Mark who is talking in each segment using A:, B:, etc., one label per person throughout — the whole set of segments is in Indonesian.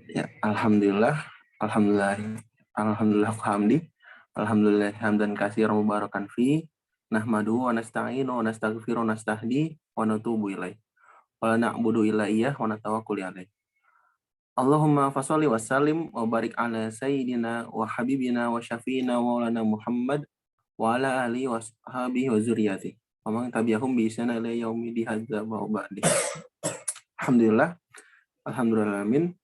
A: Ya, alhamdulillah, alhamdulillah, alhamdulillah hamdi, alhamdulillah hamdan katsiran mubarakan fi, nahmaduhu wa nasta'inu wa nastaghfiru wa nastahdi wa natubu ilaih. Wa la na'budu illa iyyah wa natawakkulu alaih. Allahumma fasholli wa sallim wa barik ala sayyidina wa habibina wa syafiina wa maulana Muhammad wa ala alihi wa sahbihi wa zuriyati. Wa man tabi'ahum bi ihsan ila yaumi hadza wa ba'di. Alhamdulillah, alhamdulillah amin.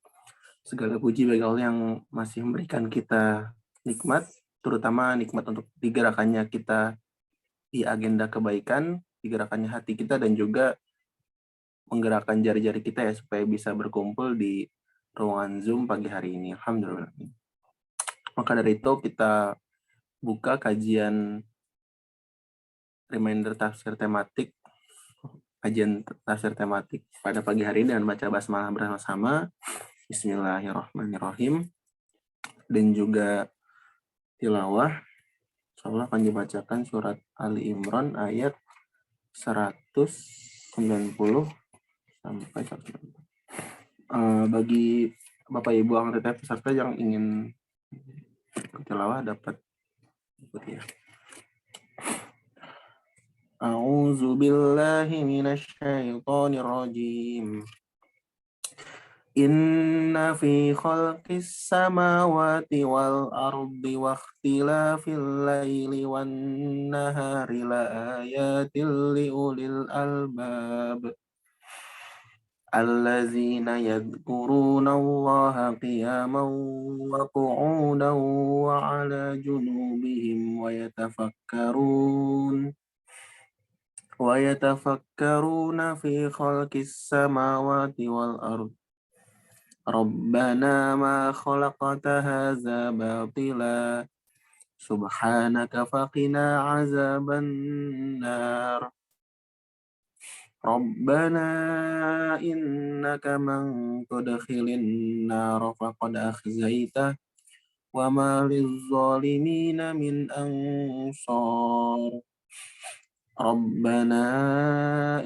A: Segala puji bagi Allah yang masih memberikan kita nikmat, terutama nikmat untuk digerakannya kita di agenda kebaikan, digerakannya hati kita, dan juga menggerakkan jari-jari kita ya supaya bisa berkumpul di ruangan Zoom pagi hari ini. Alhamdulillah. Maka dari itu kita buka kajian reminder tafsir tematik, kajian tafsir tematik pada pagi hari ini dengan baca basmalah bersama-sama. Bismillahirrahmanirrahim. Dan juga tilawah. Insyaallah akan dibacakan surat Ali Imran ayat 190 sampai 190. Bagi Bapak Ibu anggota peserta yang ingin tilawah dapat ikuti ya. A'udzu billahi minasy syaithanir rajim. Inna fi khalqis samawati wal ardi wa ikhtilafil laili wan nahari la ayatil liulil albab allazina yadhkuruna Allaha qiyaman wa qu'udan wa 'ala junubihim wa yatafakkaruna fi khalqis samawati wal ardi Rabbana ma khalaqta hadza batila subhanaka faqina azaban nar. Rabbana innaka man tudkhilin nar faqad akhzaita wa ma lizzalimina min ansar. Rabbana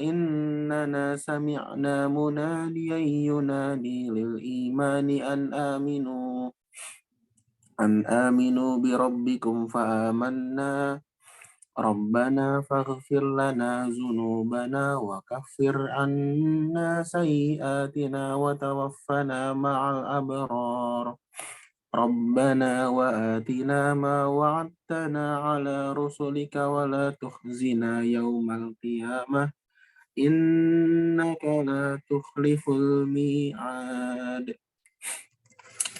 A: innana sami'na munadiyan yunadi lil imani an aminu bi rabbikum fa amanna. Rabbana faghfir lana dzunubana wa kaffir anna sayyi'atina wa tawaffana ma'al abrar. Rabbana wa atina ma wa'adtana ala rusulika wa la tukhzina yawmal qiyamah innaka la tukhliful mi'ad.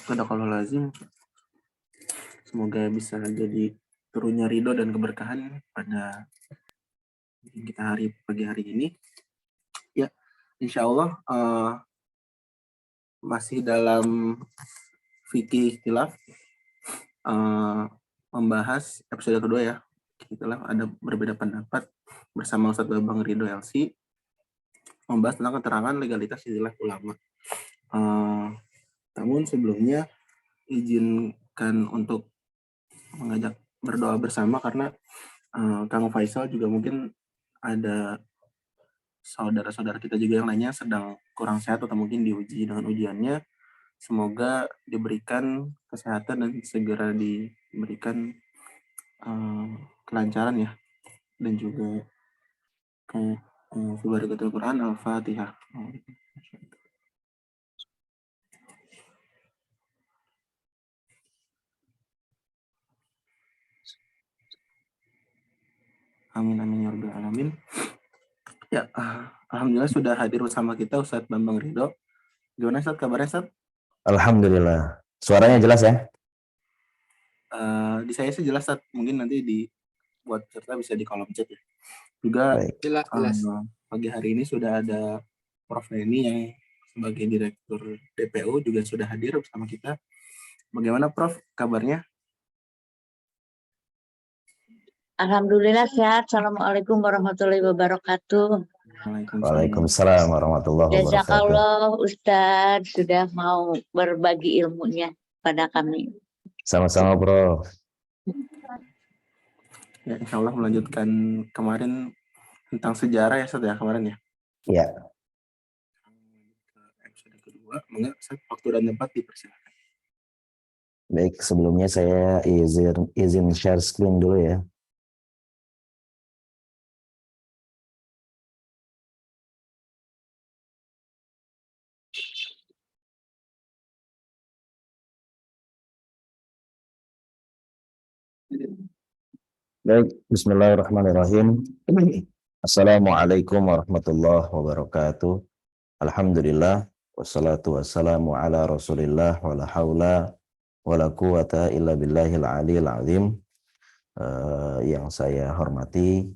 A: Sadaqallahul azim. Semoga bisa jadi turunnya ridho dan keberkahan pada kita pagi hari ini. Ya, insya Allah masih dalam fikih ikhtilaf, membahas episode kedua ya. Ikhtilaf ada berbeda pendapat bersama Ustadz Babang Ridho LC, membahas tentang keterangan legalitas istilah ulama. Namun sebelumnya izinkan untuk mengajak berdoa bersama karena Kang Faisal juga mungkin ada saudara-saudara kita juga yang lainnya sedang kurang sehat atau mungkin diuji dengan ujiannya. Semoga diberikan kesehatan dan segera diberikan kelancaran ya, dan juga Subhanallahi Quran Al-Fatihah. Amin amin ya rabbal alamin. Ya, alhamdulillah sudah hadir bersama kita Ustadz Bambang Ridho. Gimana Ustadz kabarnya Ustadz?
B: Alhamdulillah. Suaranya jelas ya?
A: Di saya sih jelas Ustadz. Mungkin nanti buat serta bisa di kolom chat ya. Juga jelas. Pagi hari ini sudah ada Prof. Reni yang sebagai Direktur DPU juga sudah hadir bersama kita. Bagaimana Prof kabarnya?
C: Alhamdulillah sehat. Assalamualaikum warahmatullahi wabarakatuh.
B: Waalaikumsalam warahmatullahi wabarakatuh.
C: Jazakallah Ustadz sudah mau berbagi ilmunya pada kami.
B: Sama-sama Prof.
A: Ya, insya Allah melanjutkan kemarin tentang sejarah ya Ustadz ya kemarin ya?
B: Iya.
A: Episode kedua. kedua, maka waktu dan tempat dipersilakan.
B: Baik, sebelumnya saya izin share screen dulu ya. Baik, bismillahirrahmanirrahim. Assalamualaikum warahmatullahi wabarakatuh. Alhamdulillah, wassalatu wassalamu ala rasulillah, wa la hawla wa la quwata illa billahil aliyil azim. Yang saya hormati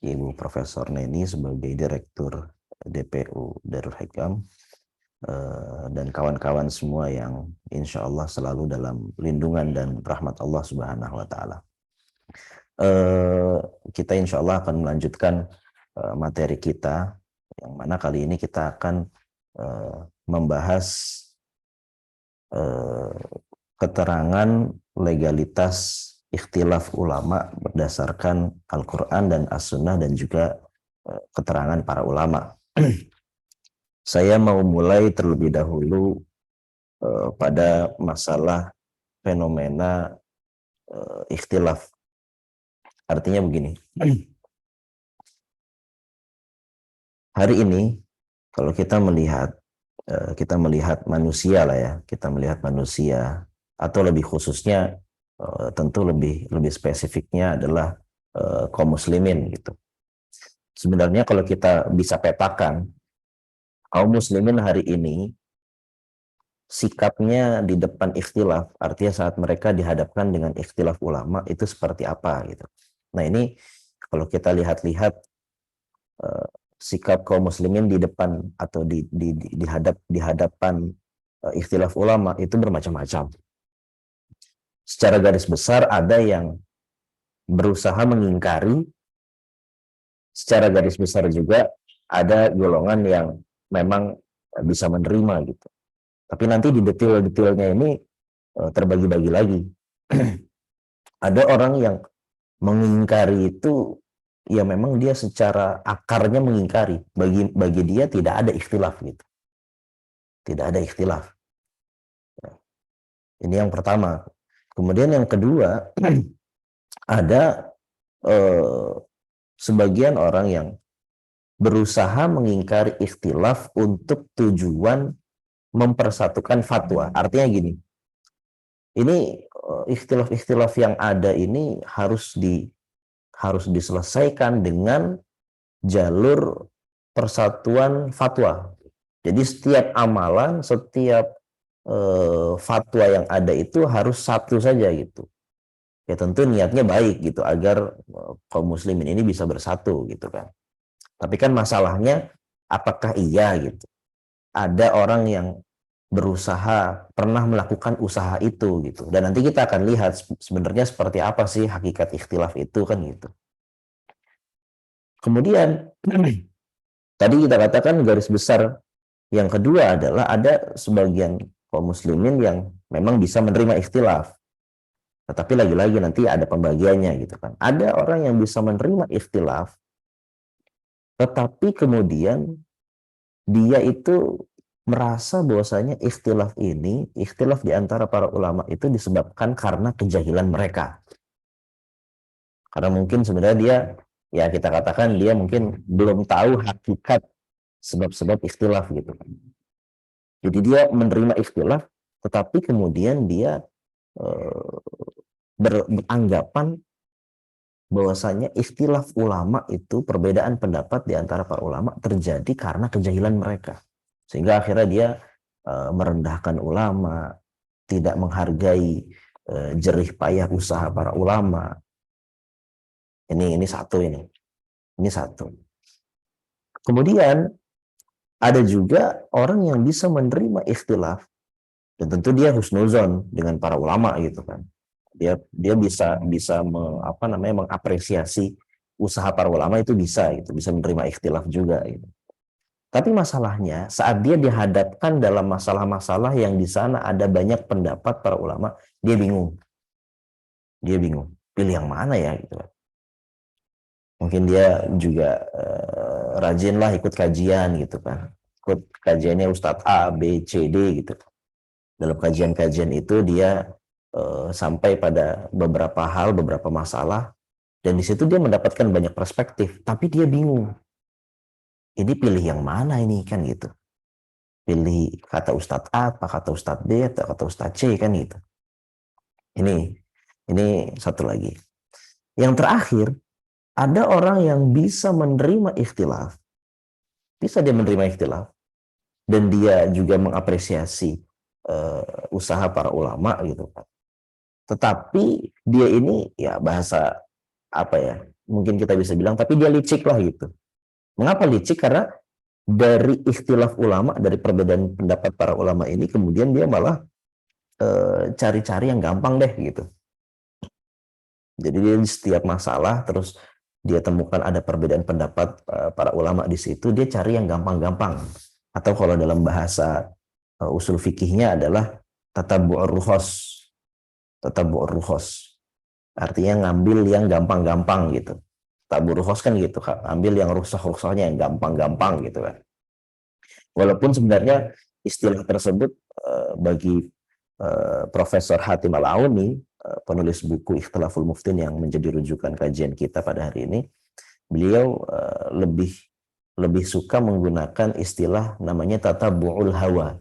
B: Ibu Profesor Neni sebagai Direktur DPU Darul Hikam, dan kawan-kawan semua yang insya Allah selalu dalam lindungan dan rahmat Allah Subhanahu wa Ta'ala. Kita insya Allah akan melanjutkan materi kita, yang mana kali ini kita akan membahas keterangan legalitas ikhtilaf ulama berdasarkan Al-Quran dan As-Sunnah, dan juga keterangan para ulama. Saya mau mulai terlebih dahulu pada masalah fenomena ikhtilaf. Artinya begini, hari ini kalau kita melihat manusia lah ya, kita melihat manusia, atau lebih khususnya tentu lebih spesifiknya adalah kaum muslimin gitu. Sebenarnya kalau kita bisa petakan, kaum muslimin hari ini sikapnya di depan ikhtilaf, artinya saat mereka dihadapkan dengan ikhtilaf ulama itu seperti apa gitu. Nah ini kalau kita lihat-lihat sikap kaum muslimin di depan atau di hadapan ikhtilaf ulama itu bermacam-macam. Secara garis besar ada yang berusaha mengingkari, secara garis besar juga ada golongan yang memang bisa menerima gitu. Tapi nanti di detail-detailnya ini terbagi-bagi lagi. Ada orang yang mengingkari itu, ya memang dia secara akarnya mengingkari. Bagi dia tidak ada ikhtilaf gitu. Tidak ada ikhtilaf. Ini yang pertama. Kemudian yang kedua, ada sebagian orang yang berusaha mengingkari ikhtilaf untuk tujuan mempersatukan fatwa. Artinya gini, ini ikhtilaf-ikhtilaf yang ada ini harus diselesaikan dengan jalur persatuan fatwa. Jadi setiap amalan, setiap fatwa yang ada itu harus satu saja gitu. Ya tentu niatnya baik gitu, agar kaum muslimin ini bisa bersatu gitu kan. Tapi kan masalahnya, apakah iya gitu ada orang yang berusaha, pernah melakukan usaha itu gitu. Dan nanti kita akan lihat sebenarnya seperti apa sih hakikat ikhtilaf itu kan gitu. Kemudian tadi kita katakan garis besar yang kedua adalah ada sebagian kaum muslimin yang memang bisa menerima ikhtilaf. Tetapi lagi-lagi nanti ada pembagiannya gitu kan. Ada orang yang bisa menerima ikhtilaf, tetapi kemudian dia itu merasa bahwasanya ikhtilaf di antara para ulama itu disebabkan karena kejahilan mereka. Karena mungkin sebenarnya dia, ya kita katakan dia mungkin belum tahu hakikat sebab-sebab ikhtilaf gitu. Jadi dia menerima ikhtilaf, tetapi kemudian dia beranggapan bahwasanya ikhtilaf ulama itu, perbedaan pendapat di antara para ulama terjadi karena kejahilan mereka. Sehingga akhirnya dia merendahkan ulama, tidak menghargai jerih payah usaha para ulama. Ini satu ini. Ini satu. Kemudian ada juga orang yang bisa menerima ikhtilaf, dan tentu dia husnuzon dengan para ulama gitu kan. Dia bisa mengapresiasi usaha para ulama itu bisa menerima ikhtilaf juga gitu. Tapi masalahnya saat dia dihadapkan dalam masalah-masalah yang di sana ada banyak pendapat para ulama, dia bingung. Dia bingung, pilih yang mana ya gitu. Mungkin dia juga rajinlah ikut kajian gitu kan. ikut kajiannya Ustadz A, B, C, D gitu. Dalam kajian-kajian itu dia sampai pada beberapa hal, beberapa masalah, dan di situ dia mendapatkan banyak perspektif, tapi dia bingung. Ini pilih yang mana ini kan gitu. Pilih kata Ustadz A, apa kata Ustadz B, atau kata Ustadz C kan gitu. Ini satu lagi. Yang terakhir, ada orang yang bisa menerima ikhtilaf. Bisa dia menerima ikhtilaf. Dan dia juga mengapresiasi usaha para ulama gitu kan. Tetapi dia ini ya bahasa apa ya, mungkin kita bisa bilang, tapi dia licik lah gitu. Mengapa licik? Karena dari ikhtilaf ulama, dari perbedaan pendapat para ulama ini, kemudian dia malah cari-cari yang gampang deh gitu. Jadi dia di setiap masalah terus dia temukan ada perbedaan pendapat para ulama di situ, dia cari yang gampang-gampang. Atau kalau dalam bahasa usul fikihnya adalah tatabu'ur rukhas. Tatabu'ur rukhas. Artinya ngambil yang gampang-gampang gitu. Tatabu'ur rukhas kan gitu, ambil yang rukhsah-rukhsahnya yang gampang-gampang gitu kan. Walaupun sebenarnya istilah tersebut bagi Profesor Hatim Al-Auni, penulis buku Ikhtilaful Muftin yang menjadi rujukan kajian kita pada hari ini, beliau lebih suka menggunakan istilah namanya tatabu'ul hawa.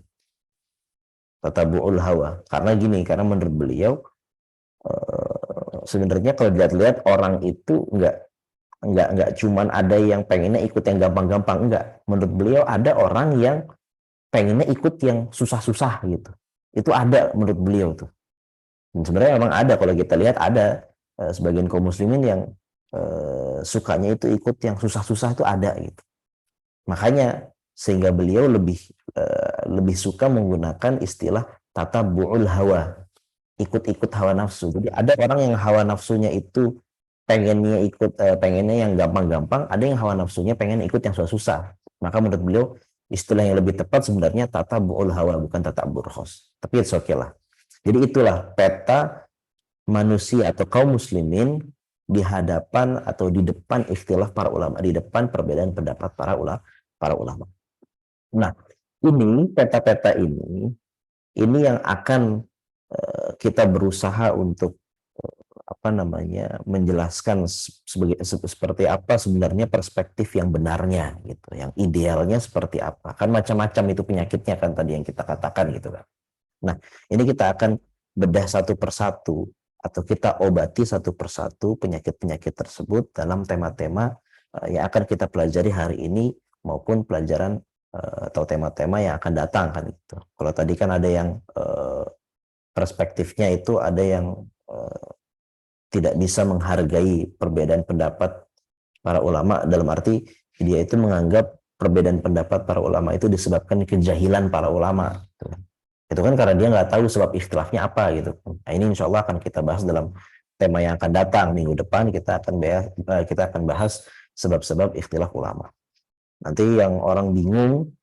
B: Tatabu'ul hawa. Karena gini, karena menurut beliau sebenarnya kalau dilihat-lihat orang itu enggak cuman ada yang pengennya ikut yang gampang-gampang, enggak. Menurut beliau ada orang yang pengennya ikut yang susah-susah gitu. Itu ada menurut beliau tuh. Dan sebenarnya memang ada, kalau kita lihat ada sebagian kaum muslimin yang sukanya itu ikut yang susah-susah itu ada gitu. Makanya sehingga beliau lebih suka menggunakan istilah tatabu'ul hawa, ikut-ikut hawa nafsu. Jadi ada orang yang hawa nafsunya itu pengennya yang gampang-gampang, ada yang hawa nafsunya pengen ikut yang susah-susah. Maka menurut beliau istilah yang lebih tepat sebenarnya tatabu'ul hawa, bukan tatabu'ur khos. Tapi it's okay lah. Jadi itulah peta manusia atau kaum muslimin di hadapan atau di depan ikhtilaf para ulama, di depan perbedaan pendapat para ulama. Nah, ini peta-peta ini yang akan kita berusaha untuk menjelaskan seperti apa sebenarnya perspektif yang benarnya gitu, yang idealnya seperti apa. Kan macam-macam itu penyakitnya kan tadi yang kita katakan gitu kan. Nah, ini kita akan bedah satu persatu atau kita obati satu persatu penyakit-penyakit tersebut dalam tema-tema yang akan kita pelajari hari ini maupun pelajaran atau tema-tema yang akan datang kan gitu. Kalau tadi kan ada yang perspektifnya itu ada yang tidak bisa menghargai perbedaan pendapat para ulama, dalam arti dia itu menganggap perbedaan pendapat para ulama itu disebabkan kejahilan para ulama. Itu kan karena dia nggak tahu sebab ikhtilafnya apa gitu. Nah, ini insya Allah akan kita bahas dalam tema yang akan datang minggu depan. Kita akan bahas sebab-sebab ikhtilaf ulama. Nanti yang orang bingung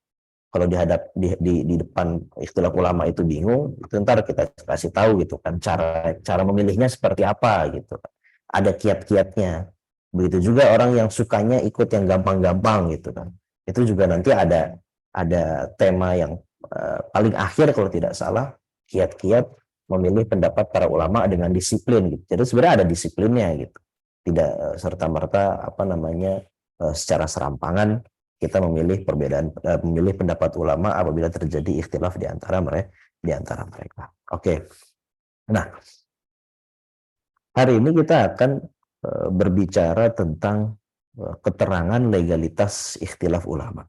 B: kalau di depan ikhtilaf ulama itu bingung, itu ntar kita kasih tahu gitu kan cara memilihnya seperti apa gitu. Ada kiat-kiatnya. Begitu juga orang yang sukanya ikut yang gampang-gampang gitu kan. Itu juga nanti ada tema yang paling akhir kalau tidak salah, kiat-kiat memilih pendapat para ulama dengan disiplin gitu. Jadi sebenarnya ada disiplinnya gitu. Tidak serta-merta secara serampangan kita memilih pendapat ulama apabila terjadi ikhtilaf di antara mereka. Oke. Nah, hari ini kita akan berbicara tentang keterangan legalitas ikhtilaf ulama.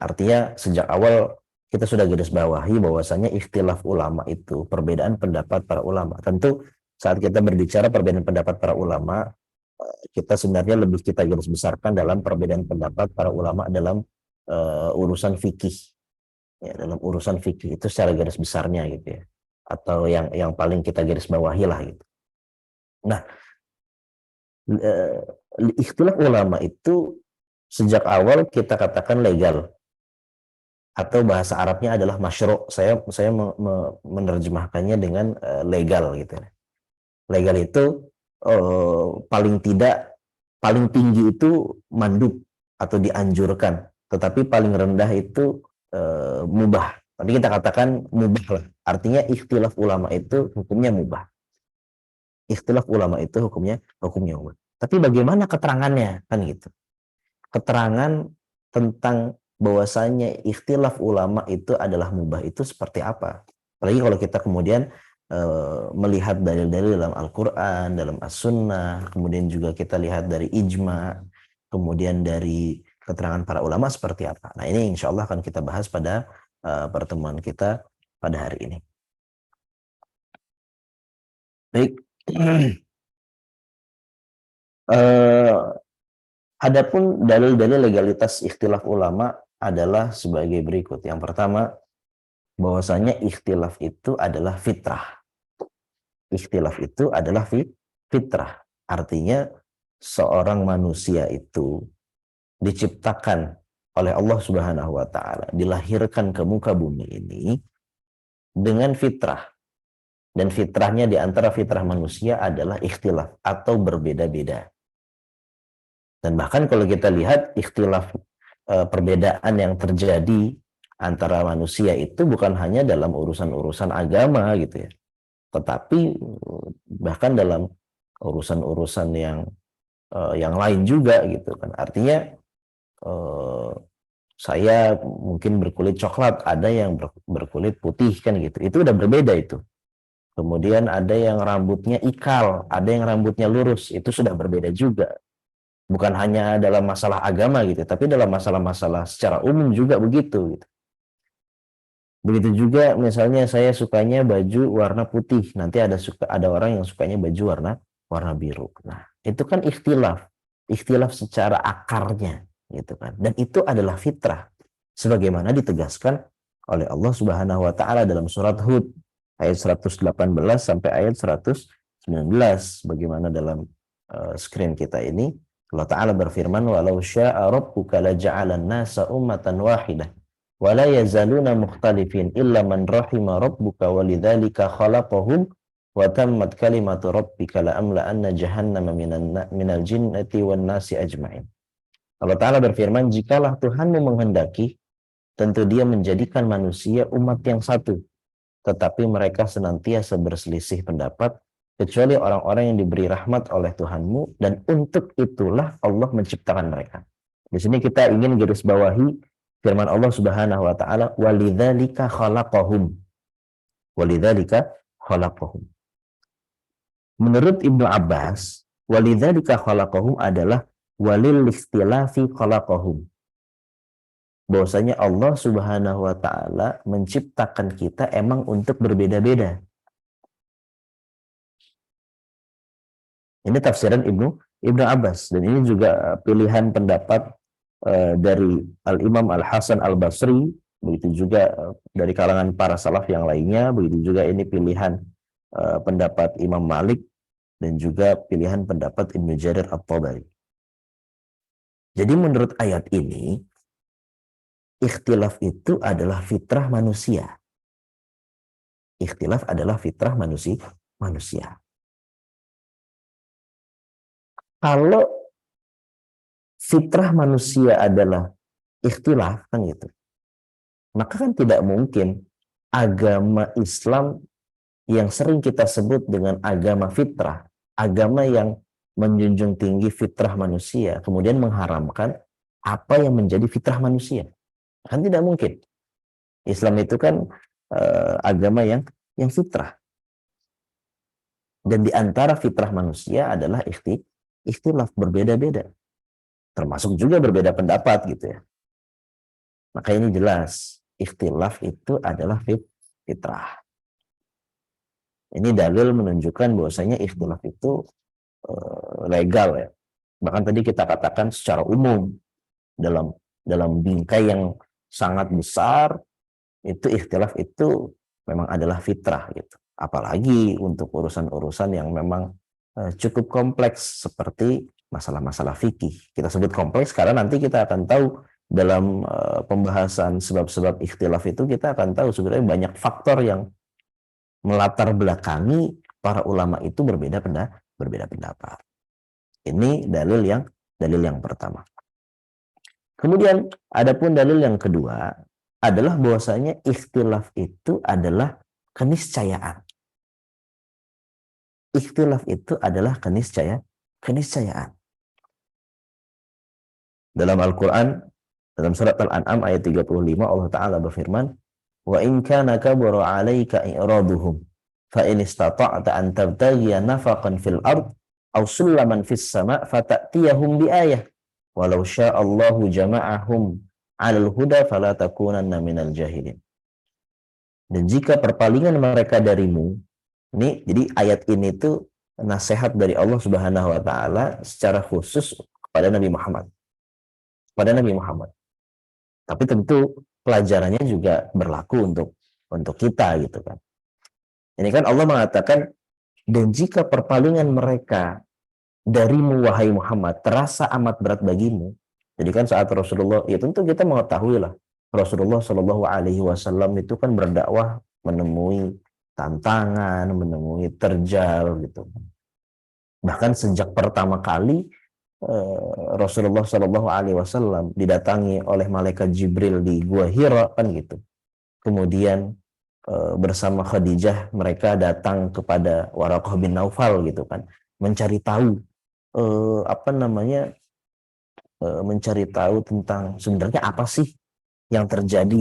B: Artinya sejak awal kita sudah garis bawahi bahwasanya ikhtilaf ulama itu perbedaan pendapat para ulama. Tentu saat kita berbicara perbedaan pendapat para ulama, kita sebenarnya kita garis besarkan dalam perbedaan pendapat para ulama dalam urusan fikih. Ya, dalam urusan fikih itu secara garis besarnya gitu ya. Atau yang paling kita garis bawahi lah gitu. Nah, ikhtilaf ulama itu sejak awal kita katakan legal. Atau bahasa Arabnya adalah masyru'. Saya menerjemahkannya dengan legal gitu. Legal itu paling tinggi itu mandub atau dianjurkan, tetapi paling rendah itu mubah. Tapi kita katakan mubah lah. Artinya ikhtilaf ulama itu hukumnya mubah. Ikhtilaf ulama itu hukumnya mubah. Tapi bagaimana keterangannya kan gitu? Keterangan tentang bahwasanya ikhtilaf ulama itu adalah mubah itu seperti apa? Apalagi kalau kita kemudian melihat dalil-dalil dalam Al-Quran, dalam As-Sunnah, kemudian juga kita lihat dari ijma, kemudian dari keterangan para ulama seperti apa. Nah ini insya Allah akan kita bahas pada pertemuan kita pada hari ini. Baik. Adapun dalil-dalil legalitas ikhtilaf ulama adalah sebagai berikut. Yang pertama, bahwasanya ikhtilaf itu adalah fitrah. Ikhtilaf itu adalah fitrah. Artinya seorang manusia itu diciptakan oleh Allah Subhanahu wa taala, dilahirkan ke muka bumi ini dengan fitrah. Dan fitrahnya di antara fitrah manusia adalah ikhtilaf atau berbeda-beda. Dan bahkan kalau kita lihat ikhtilaf perbedaan yang terjadi antara manusia itu bukan hanya dalam urusan-urusan agama gitu ya. Tetapi bahkan dalam urusan-urusan yang lain juga gitu kan. Artinya saya mungkin berkulit coklat, ada yang berkulit putih kan gitu. Itu udah berbeda itu. Kemudian ada yang rambutnya ikal, ada yang rambutnya lurus, itu sudah berbeda juga. Bukan hanya dalam masalah agama gitu, tapi dalam masalah-masalah secara umum juga begitu gitu. Begitu juga misalnya saya sukanya baju warna putih, nanti ada orang yang sukanya baju warna biru. Nah, itu kan ikhtilaf secara akarnya gitu kan. Dan itu adalah fitrah sebagaimana ditegaskan oleh Allah Subhanahu wa taala dalam surat Hud ayat 118 sampai ayat 119, bagaimana dalam screen kita ini Allah Ta'ala berfirman, walau sya'a rabbuka laja'alan nasa ummatan wahidah wa la yazaluna mukhtalifin illa man rahima rabbuka walidzalika khalaqahum wa tammat kalimatu rabbika la amla anna jahannama minal jinnati wan nasi ajma'in. Allah Ta'ala berfirman, jikalah Tuhanmu menghendaki, tentu dia menjadikan manusia umat yang satu, tetapi mereka senantiasa berselisih pendapat, kecuali orang-orang yang diberi rahmat oleh Tuhanmu, dan untuk itulah Allah menciptakan mereka. Di sini kita ingin garis bawahi firman Allah Subhanahu wa taala, walidzalika khalaqahum. Walidzalika khalaqahum. Menurut Ibnu Abbas, walidzalika khalaqahum adalah walil ikhtilafi khalaqahum. Bahwasanya Allah Subhanahu wa taala menciptakan kita emang untuk berbeda-beda. Ini tafsiran Ibnu Abbas, dan ini juga pilihan pendapat dari Al-Imam Al-Hasan Al-Basri, begitu juga dari kalangan para salaf yang lainnya, begitu juga ini pilihan pendapat Imam Malik dan juga pilihan pendapat Ibnu Jarir At-Tabari. Jadi menurut ayat ini, ikhtilaf itu adalah fitrah manusia. Ikhtilaf adalah fitrah manusia. Kalau fitrah manusia adalah ikhtilaf kan gitu, maka kan tidak mungkin agama Islam yang sering kita sebut dengan agama fitrah, agama yang menjunjung tinggi fitrah manusia, kemudian mengharamkan apa yang menjadi fitrah manusia. Kan tidak mungkin. Islam itu kan agama yang fitrah. Dan di antara fitrah manusia adalah ikhtilaf, berbeda-beda. Termasuk juga berbeda pendapat gitu ya. Maka ini jelas, ikhtilaf itu adalah fitrah. Ini dalil menunjukkan bahwasanya ikhtilaf itu legal ya. Bahkan tadi kita katakan secara umum dalam bingkai yang sangat besar, itu ikhtilaf itu memang adalah fitrah gitu. Apalagi untuk urusan-urusan yang memang cukup kompleks seperti masalah-masalah fikih. Kita sebut kompleks karena nanti kita akan tahu dalam pembahasan sebab-sebab ikhtilaf itu kita akan tahu sebenarnya banyak faktor yang melatar belakangi para ulama itu berbeda pendapat. Ini dalil yang pertama. Kemudian adapun dalil yang kedua adalah bahwasanya ikhtilaf itu adalah keniscayaan. Ikhtilaf itu adalah keniscayaan. Dalam Al-Quran, dalam surat Al-An'am ayat 35, Allah Ta'ala berfirman, "Wa in kana kabura 'alaika i'raduhum, fa in istata'ta an tabtaghiya nafaqan fil ard aw sulaman fis sama' fata'tiyahum bi ayah, walau sya'allahu jama'ahum 'alal huda fala takunanna minal jahilin." Dan jika perpalingan mereka darimu, ini jadi ayat ini tuh nasihat dari Allah Subhanahu wa taala secara khusus kepada Nabi Muhammad. Tapi tentu pelajarannya juga berlaku untuk kita gitu kan. Ini kan Allah mengatakan, dan jika perpalingan mereka darimu wahai Muhammad terasa amat berat bagimu. Jadi kan saat Rasulullah, ya tentu kita mengetahui lah, Rasulullah Shallallahu Alaihi Wasallam itu kan berdakwah menemui tantangan, menemui terjal gitu. Bahkan sejak pertama kali Rasulullah Shallallahu Alaihi Wasallam didatangi oleh malaikat Jibril di Gua Hira kan gitu. Kemudian bersama Khadijah mereka datang kepada Waraqah bin Naufal gitu kan, mencari tahu mencari tahu tentang sebenarnya apa sih yang terjadi,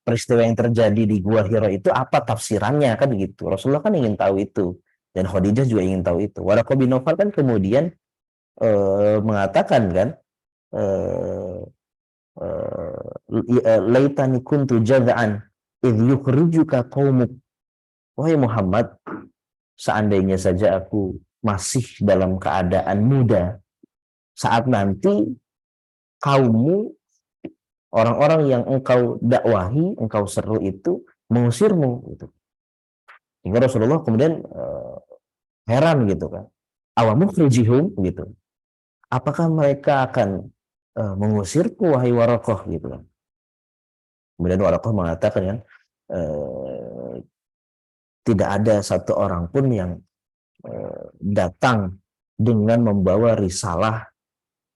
B: peristiwa yang terjadi di Gua Hira itu apa tafsirannya kan gitu. Rasulullah kan ingin tahu itu, dan Khadijah juga ingin tahu itu. Waraqah bin Naufal kan kemudian mengatakan kan, laitani kuntu jaza'an idh yukhrijuka qaumuk. Wahai Muhammad, seandainya saja aku masih dalam keadaan muda saat nanti kaummu, orang-orang yang engkau dakwahi, engkau seru itu mengusirmu gitu. Hingga Rasulullah kemudian heran gitu kan, awamukhrijihum gitu, apakah mereka akan mengusirku wahai Waraqah gitu kan. Kemudian Waraqah mengatakan kan, tidak ada satu orang pun yang datang dengan membawa risalah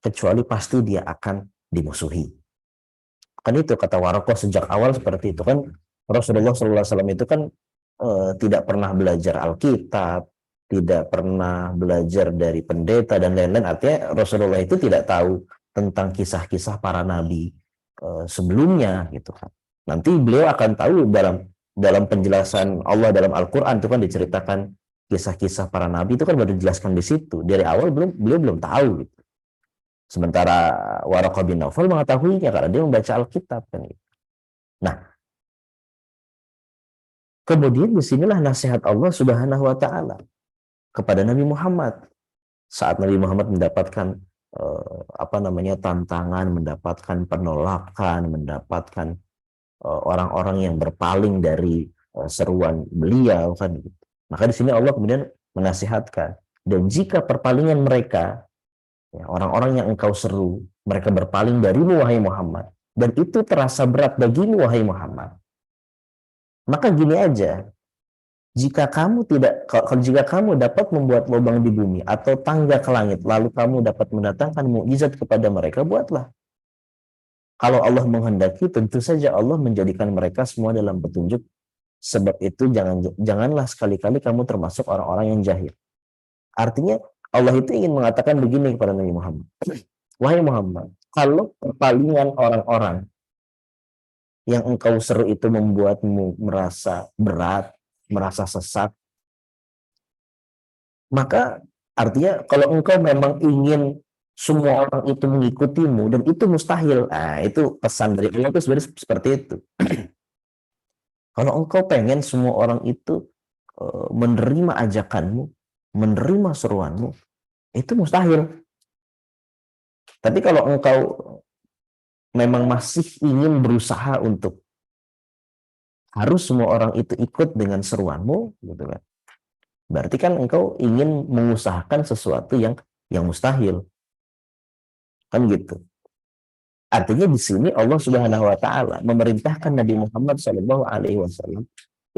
B: kecuali pasti dia akan dimusuhi. Kan itu kata Waraqah sejak awal seperti itu kan. Rasulullah SAW itu kan tidak pernah belajar Alkitab, tidak pernah belajar dari pendeta dan lain-lain. Artinya Rasulullah itu tidak tahu tentang kisah-kisah para nabi sebelumnya gitu kan. Nanti beliau akan tahu dalam penjelasan Allah dalam Al-Quran itu kan diceritakan kisah-kisah para nabi, itu kan baru dijelaskan di situ. Dari awal beliau belum tahu gitu. Sementara Waraqah bin Naufal mengetahuinya karena dia membaca Alkitab kan gitu. Nah, kemudian disinilah nasihat Allah Subhanahu wa taala kepada Nabi Muhammad saat Nabi Muhammad mendapatkan tantangan, mendapatkan penolakan, mendapatkan orang-orang yang berpaling dari seruan beliau kan gitu. Maka di sini Allah kemudian menasihatkan, dan jika perpalingan mereka, ya, orang-orang yang engkau seru, mereka berpaling darimu wahai Muhammad, dan itu terasa berat bagimu wahai Muhammad, maka gini aja, jika kamu dapat membuat lubang di bumi atau tangga ke langit, lalu kamu dapat mendatangkan mukjizat kepada mereka, buatlah. Kalau Allah menghendaki, tentu saja Allah menjadikan mereka semua dalam petunjuk. Sebab itu janganlah sekali-kali kamu termasuk orang-orang yang jahil. Artinya Allah itu ingin mengatakan begini kepada Nabi Muhammad. Wahai Muhammad, kalau perpalingan orang-orang yang engkau seru itu membuatmu merasa berat, merasa sesat, maka artinya kalau engkau memang ingin semua orang itu mengikutimu, dan itu mustahil. Nah, itu pesan dari Allah itu sebenarnya seperti itu. Kalau engkau pengen semua orang itu menerima ajakanmu, menerima seruanmu, itu mustahil. Tapi kalau engkau memang masih ingin berusaha untuk harus semua orang itu ikut dengan seruanmu, gitu kan? Berarti kan engkau ingin mengusahakan sesuatu yang mustahil, kan gitu. Artinya di sini Allah Subhanahu wa taala memerintahkan Nabi Muhammad SAW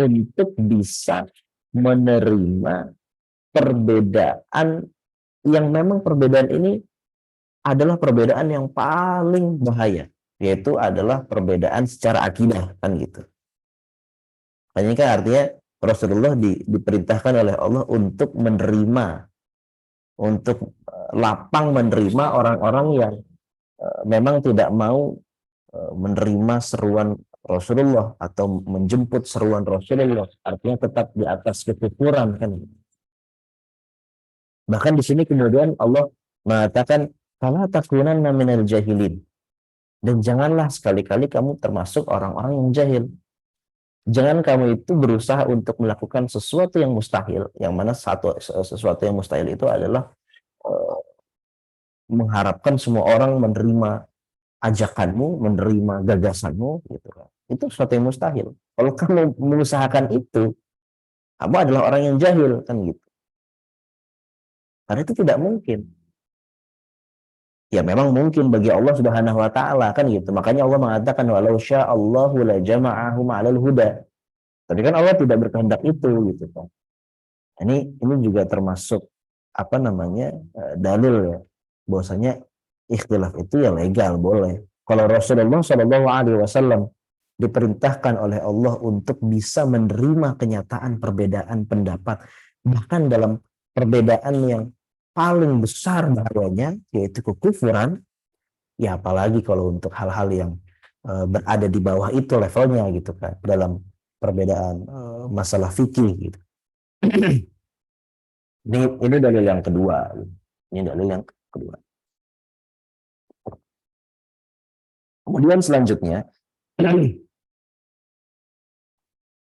B: untuk bisa menerima perbedaan yang memang perbedaan ini adalah perbedaan yang paling bahaya. yaitu adalah perbedaan secara akidah, kan gitu. Makanya kan artinya Rasulullah diperintahkan oleh Allah untuk menerima, untuk lapang menerima orang-orang yang memang tidak mau menerima seruan Rasulullah atau menjemput seruan Rasulullah, artinya tetap di atas kekufuran, kan. Bahkan di sini kemudian Allah mengatakan fala takunanna minal jahilin, dan janganlah sekali-kali kamu termasuk orang-orang yang jahil. Jangan kamu itu berusaha untuk melakukan sesuatu yang mustahil, yang mana sesuatu yang mustahil itu adalah mengharapkan semua orang menerima ajakanmu, menerima gagasanmu, gitu kan. Itu sesuatu yang mustahil. Kalau kamu mengusahakan itu, kamu adalah orang yang jahil, kan gitu. Karena itu tidak mungkin. Ya memang mungkin bagi Allah Subhanahu wa taala, kan gitu. Makanya Allah mengatakan walau sya'allahu la jama'ahum 'alal huda. Tapi kan Allah tidak berkehendak itu, gitu kan. Ini juga termasuk apa namanya? Dalil ya, bahwasanya ikhtilaf itu ya legal, boleh. Kalau Rasulullah Shallallahu alaihi wasallam diperintahkan oleh Allah untuk bisa menerima kenyataan perbedaan pendapat, bahkan dalam perbedaan yang paling besar bahayanya, yaitu kekufuran, ya apalagi kalau untuk hal-hal yang berada di bawah itu levelnya, gitu kan, dalam perbedaan masalah fikih, gitu. Ini dalil yang kedua. Ini dalil yang kedua. Kemudian selanjutnya,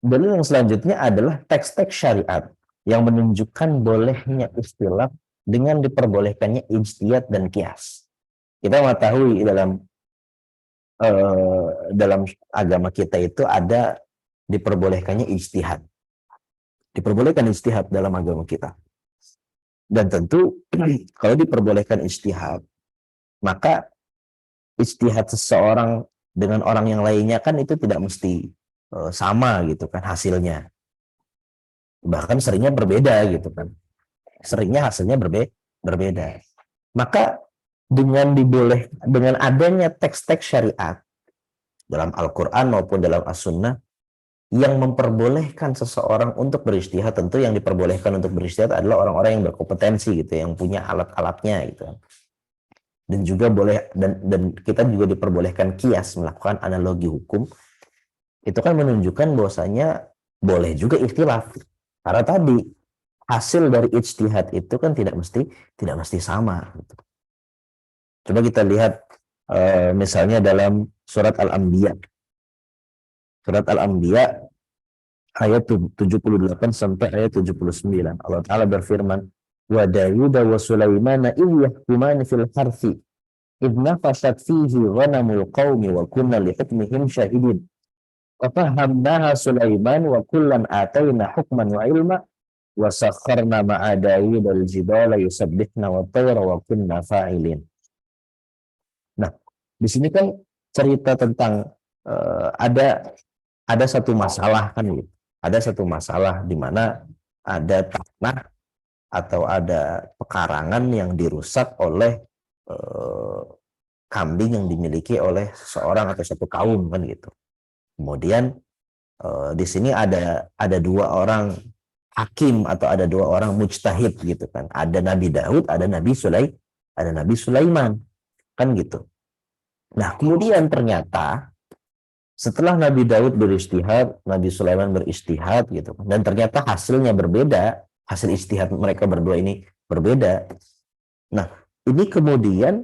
B: dalil yang selanjutnya adalah teks-teks syariat yang menunjukkan bolehnya ikhtilaf dengan diperbolehkannya ijtihad dan qiyas. Kita mengetahui dalam agama kita itu ada diperbolehkannya ijtihad. Diperbolehkan ijtihad dalam agama kita. Dan tentu kalau diperbolehkan ijtihad, maka ijtihad seseorang dengan orang yang lainnya kan itu tidak mesti sama, gitu kan, hasilnya. Bahkan seringnya berbeda, gitu kan. Seringnya hasilnya berbeda. Maka dengan adanya teks-teks syariat dalam Al-Quran maupun dalam As-Sunnah yang memperbolehkan seseorang untuk berijtihad, tentu yang diperbolehkan untuk berijtihad adalah orang-orang yang berkompetensi, gitu, yang punya alat-alatnya, gitu. Dan juga boleh dan kita juga diperbolehkan qiyas, melakukan analogi hukum. Itu kan menunjukkan bahwasanya boleh juga ikhtilaf. Karena tadi hasil dari ijtihad itu kan tidak mesti sama, gitu. Coba kita lihat misalnya dalam surat Al-Anbiya. Surat Al-Anbiya ayat 78 sampai ayat 79. Allah Ta'ala berfirman, wa Dawuda wa Sulaimana idh yahkumani fil harthi idh nafashat fihi ghanamul qaumi wa kunna li hukmihim syahidin wa fahamnaha Sulaiman wa kullan atayna hukman wa ilma wa sakharna ma'a Dawuda al-jibala yusabbihna wa tawra wa kunna fa'ilin. Nah, di sini kan cerita tentang ada satu masalah, kan gitu. Ada satu masalah di mana ada tanah atau ada pekarangan yang dirusak oleh kambing yang dimiliki oleh seseorang atau satu kaum, kan gitu. Kemudian di sini ada dua orang hakim atau ada dua orang mujtahid, gitu kan. Ada Nabi Daud, ada Nabi Sulaiman, kan gitu. Nah, kemudian ternyata setelah Nabi Daud berijtihad, Nabi Sulaiman berijtihad, gitu, dan ternyata hasilnya berbeda, hasil ijtihad mereka berdua ini berbeda. Nah, ini kemudian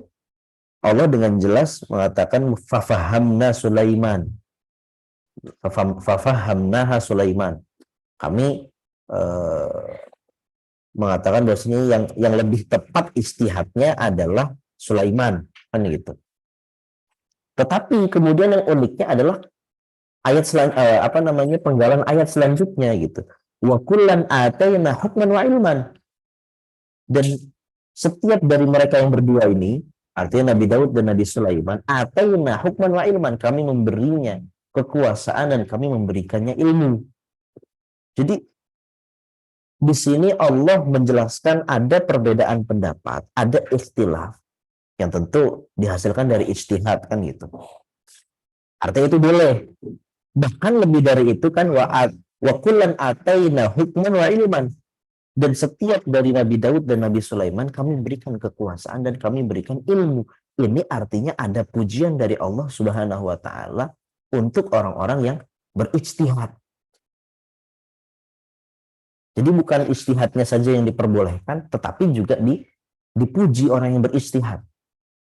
B: Allah dengan jelas mengatakan fafahamna Sulaiman. Fafahamnaha Sulaiman. Kami mengatakan bahwasanya yang lebih tepat ijtihadnya adalah Sulaiman, kan gitu. Tetapi kemudian yang uniknya adalah ayat penggalan ayat selanjutnya, gitu. Wa kullan atayna hukman wa ilman. Dan setiap dari mereka yang berdua ini, artinya Nabi Daud dan Nabi Sulaiman, atayna hukman wa ilman, kami memberinya kekuasaan dan kami memberikannya ilmu. Jadi di sini Allah menjelaskan ada perbedaan pendapat, ada ikhtilaf yang tentu dihasilkan dari ijtihad, kan gitu. Artinya itu boleh. Bahkan lebih dari itu kan wa kullan ataina hukman wa ilman. Dan setiap dari Nabi Daud dan Nabi Sulaiman kami berikan kekuasaan dan kami berikan ilmu. Ini artinya ada pujian dari Allah Subhanahu wa taala untuk orang-orang yang berijtihad. Jadi bukan ijtihadnya saja yang diperbolehkan, tetapi juga dipuji orang yang berijtihad.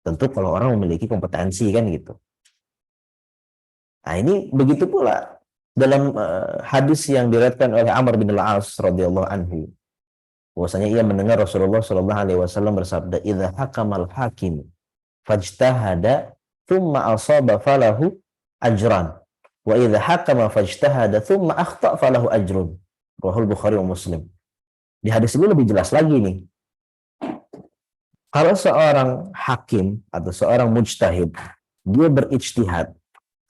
B: Tentu kalau orang memiliki kompetensi kan gitu. Nah ini begitu pula dalam hadis yang diriwayatkan oleh Amr bin al-As radhiyallahu anhu. Bahwasanya ia mendengar Rasulullah sallallahu alaihi wasallam bersabda, "Idza hakamal hakim fajtahada thumma asaba falahu ajran, wa idza hakama fajtahada thumma akhta falahu ajrun." Rahul Bukhari wa Muslim. Di hadis ini lebih jelas lagi nih. Kalau seorang hakim atau seorang mujtahid, dia berijtihad,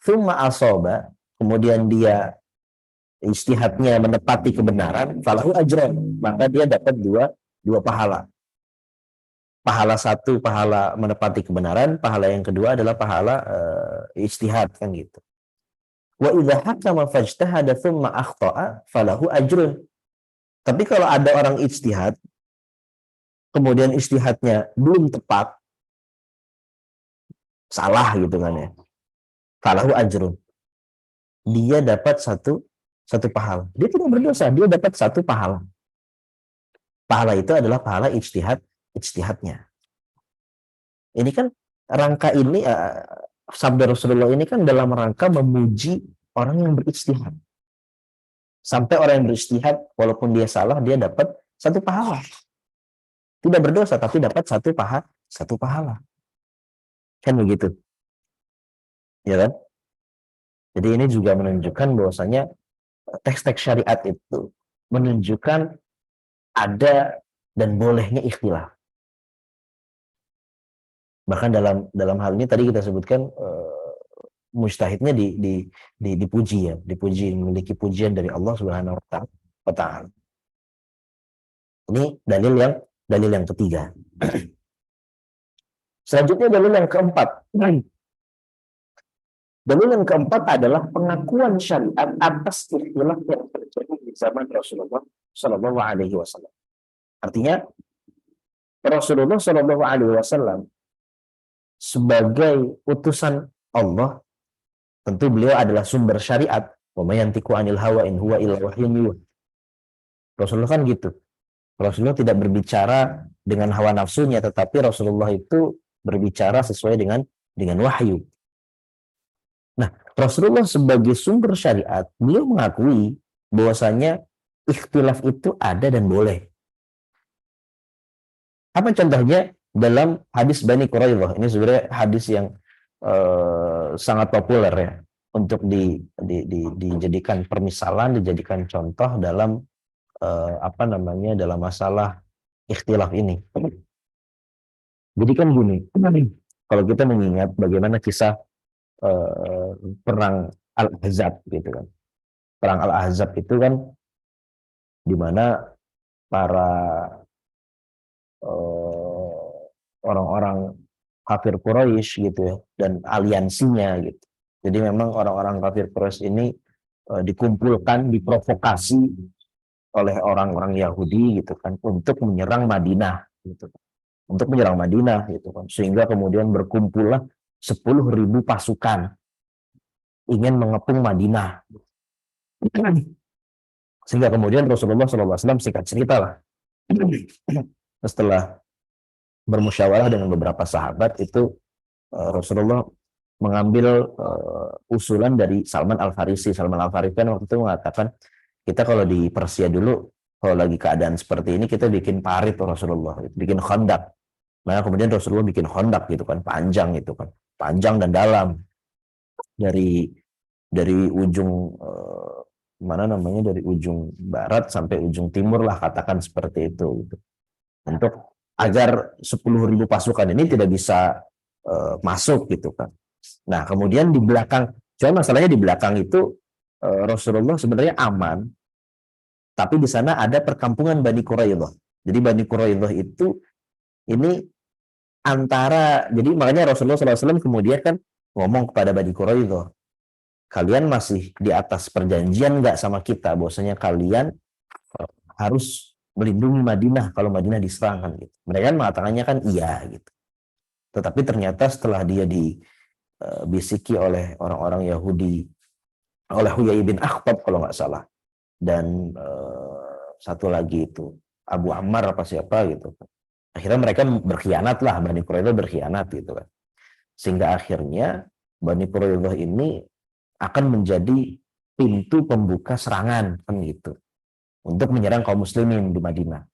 B: thumma asaba, kemudian dia ijtihadnya menepati kebenaran, falahu ajran, maka dia dapat dua pahala. Pahala satu, pahala menepati kebenaran, pahala yang kedua adalah pahala ijtihad kan gitu. Wa idza hakama fajtahada thumma akhta'a falahu ajrun. Tapi kalau ada orang ijtihad kemudian ijtihadnya belum tepat, salah gitu kan ya. Falahu ajrun. Dia dapat satu pahala. Dia tidak berdosa, dia dapat satu pahala. Pahala itu adalah pahala ijtihadnya. Ini kan rangka ini sabda Rasulullah ini kan dalam rangka memuji orang yang berijtihad. Sampai orang yang berijtihad walaupun dia salah dia dapat satu pahala. Tidak berdosa tapi dapat satu pahala. Kan begitu. Ya kan? Jadi ini juga menunjukkan bahwasanya teks-teks syariat itu menunjukkan ada dan bolehnya ikhtilaf. Bahkan dalam hal ini tadi kita sebutkan mujtahidnya dipuji ya, memiliki pujian dari Allah Subhanahu wa taala. Ini dalil yang ketiga. Selanjutnya dalil yang keempat. Dalil yang keempat adalah pengakuan syariat atas ikhtilaf yang terjadi di zaman Rasulullah Shallallahu Alaihi Wasallam. Artinya Rasulullah Shallallahu Alaihi Wasallam sebagai utusan Allah, tentu beliau adalah sumber syariat. Wa may yantiqu 'anil hawa in huwa illa wahyun yuha. Rasulullah kan gitu. Rasulullah tidak berbicara dengan hawa nafsunya, tetapi Rasulullah itu berbicara sesuai dengan wahyu. Nah, Rasulullah sebagai sumber syariat, beliau mengakui bahwasanya ikhtilaf itu ada dan boleh. Apa contohnya? Dalam hadis Bani Quraidah, ini sebenarnya hadis yang sangat populer ya untuk dijadikan permisalan, dijadikan contoh dalam dalam masalah ikhtilaf ini. Jadi kan gini, kalau kita mengingat bagaimana kisah perang Al-Ahzab gitu kan. Perang Al-Ahzab itu kan di mana para orang-orang kafir Quraisy gitu ya dan aliansinya gitu. Jadi memang orang-orang kafir Quraisy ini dikumpulkan, diprovokasi oleh orang-orang Yahudi gitu kan untuk menyerang Madinah gitu. Untuk menyerang Madinah gitu kan. Sehingga kemudian berkumpullah 10.000 pasukan ingin mengepung Madinah. Sehingga kemudian Rasulullah SAW singkat cerita lah setelah bermusyawarah dengan beberapa sahabat itu Rasulullah mengambil usulan dari Salman Al-Farisi. Salman Al-Farisi kan waktu itu mengatakan kita kalau di Persia dulu kalau lagi keadaan seperti ini kita bikin parit Rasulullah, bikin khandak. Nah kemudian Rasulullah bikin khandak gitu kan, panjang itu kan, panjang dan dalam dari ujung dari ujung barat sampai ujung timur lah katakan seperti itu gitu. Untuk agar 10.000 pasukan ini tidak bisa masuk gitu kan. Nah kemudian di belakang, cuma masalahnya di belakang itu Rasulullah sebenarnya aman, tapi di sana ada perkampungan Bani Quraidah. Jadi Bani Quraidah itu ini jadi makanya Rasulullah SAW kemudian kan ngomong kepada Bani Quraidah, kalian masih di atas perjanjian nggak sama kita, bahwasanya kalian harus melindungi Madinah kalau Madinah diserang kan gitu. Mereka mengatakannya kan iya gitu. Tetapi ternyata setelah dia dibisiki oleh orang-orang Yahudi, oleh Huyai bin Akhtab kalau nggak salah, dan satu lagi itu Abu Ammar apa siapa gitu. Akhirnya mereka berkhianat lah, Bani Quraidah berkhianat gitu kan. Sehingga akhirnya Bani Quraidah ini akan menjadi pintu pembuka serangan kan gitu untuk menyerang kaum muslimin di Madinah.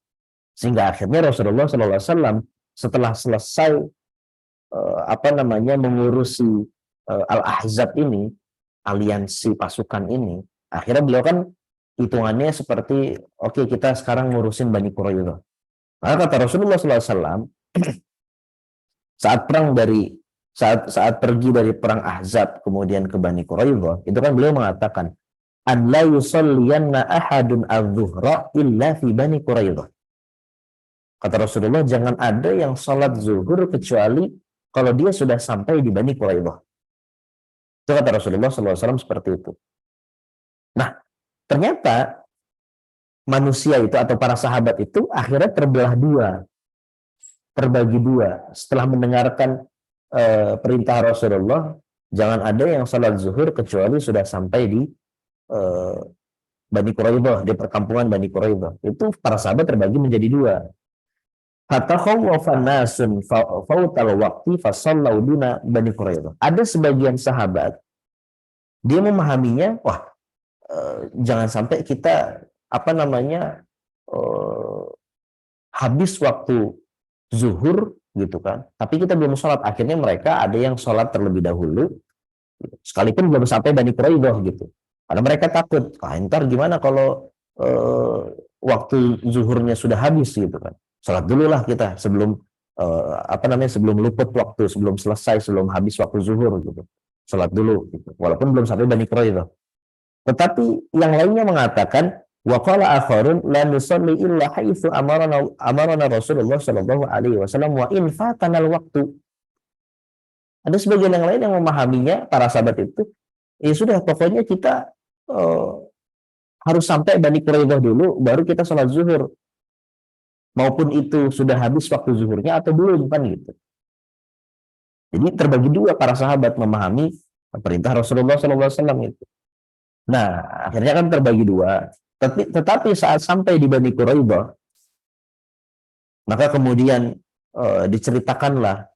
B: Sehingga akhirnya Rasulullah SAW setelah selesai mengurusi Al-Ahzab ini, aliansi pasukan ini, akhirnya beliau kan hitungannya seperti oke, kita sekarang ngurusin Bani Quraidah. Maka kata Rasulullah SAW saat pergi dari perang Ahzab kemudian ke Bani Quraidah, itu kan beliau mengatakan an la yusalliyanna ahadun adz-dzuhra illa fi Bani Quraidah. Kata Rasulullah, jangan ada yang salat zuhur kecuali kalau dia sudah sampai di Bani Quraidah. Itu kata Rasulullah SAW seperti itu. Nah, ternyata manusia itu atau para sahabat itu akhirnya terbagi dua setelah mendengarkan perintah Rasulullah, jangan ada yang salat zuhur kecuali sudah sampai di Bani Quraidah, di perkampungan Bani Quraidah. Itu para sahabat terbagi menjadi dua. Fatakhawwafa nasun fautal waqti fasallau duna Bani Quraidah. Ada sebagian sahabat dia memahaminya, wah, jangan sampai kita habis waktu zuhur gitu kan, tapi kita belum sholat. Akhirnya mereka ada yang sholat terlebih dahulu sekalipun belum sampai Bani Quraidah gitu, karena mereka takut, ntar gimana kalau waktu zuhurnya sudah habis gitu kan, sholat dulu lah kita sebelum sebelum luput waktu, sebelum habis waktu zuhur gitu, sholat dulu gitu, walaupun belum sampai Bani Quraidah. Tetapi yang lainnya mengatakan, wa qala akharun la nusalli illa haitsu amarana Rasulullah sallallahu alaihi wasallam wa in fatana al-waqtu. Ada sebagian yang lain yang memahaminya, para sahabat itu, ya sudah, pokoknya kita harus sampai Bani Quraidah dulu baru kita sholat zuhur. Maupun itu sudah habis waktu zuhurnya atau belum kan gitu. Jadi terbagi dua para sahabat memahami perintah Rasulullah SAW itu. Nah, akhirnya kan terbagi dua. Tetapi saat sampai di Bani Quraidah, maka kemudian diceritakanlah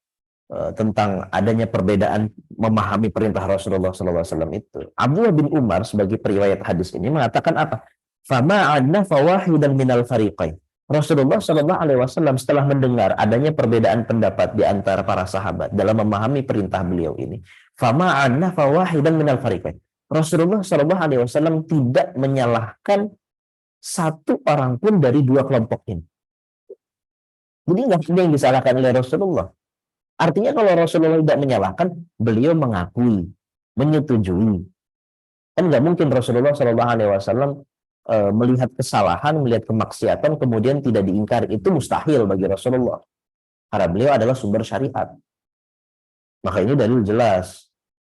B: tentang adanya perbedaan memahami perintah Rasulullah SAW itu. Abdullah bin Umar sebagai periwayat hadis ini mengatakan apa? Fama anna fawahidan minal fariqain. Rasulullah SAW setelah mendengar adanya perbedaan pendapat di antara para sahabat dalam memahami perintah beliau ini, fama anna fawahidan minal fariqain. Rasulullah SAW tidak menyalahkan satu orang pun dari dua kelompok ini. Jadi nggak ada yang disalahkan oleh Rasulullah. Artinya kalau Rasulullah tidak menyalahkan, beliau mengakui, menyetujui. Kan nggak mungkin Rasulullah SAW melihat kesalahan, melihat kemaksiatan, kemudian tidak diingkari. Itu mustahil bagi Rasulullah. Karena beliau adalah sumber syariat. Maka ini dalil jelas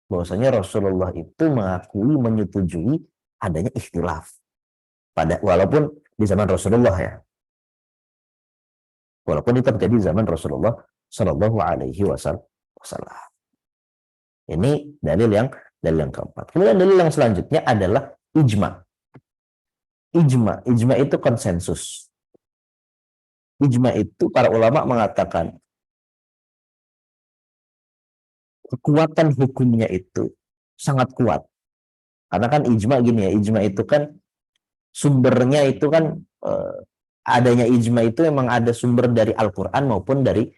B: bahwasanya Rasulullah itu mengakui, menyetujui adanya ikhtilaf. Walaupun di zaman Rasulullah ya. Walaupun itu terjadi zaman Rasulullah Shallallahu Alaihi Wasallam. Ini dalil yang keempat. Kemudian dalil yang selanjutnya adalah ijma. Ijma itu konsensus. Ijma itu para ulama mengatakan kekuatan hukumnya itu sangat kuat. Karena kan ijma gini ya, ijma itu kan sumbernya itu kan adanya ijma itu memang ada sumber dari Al-Quran maupun dari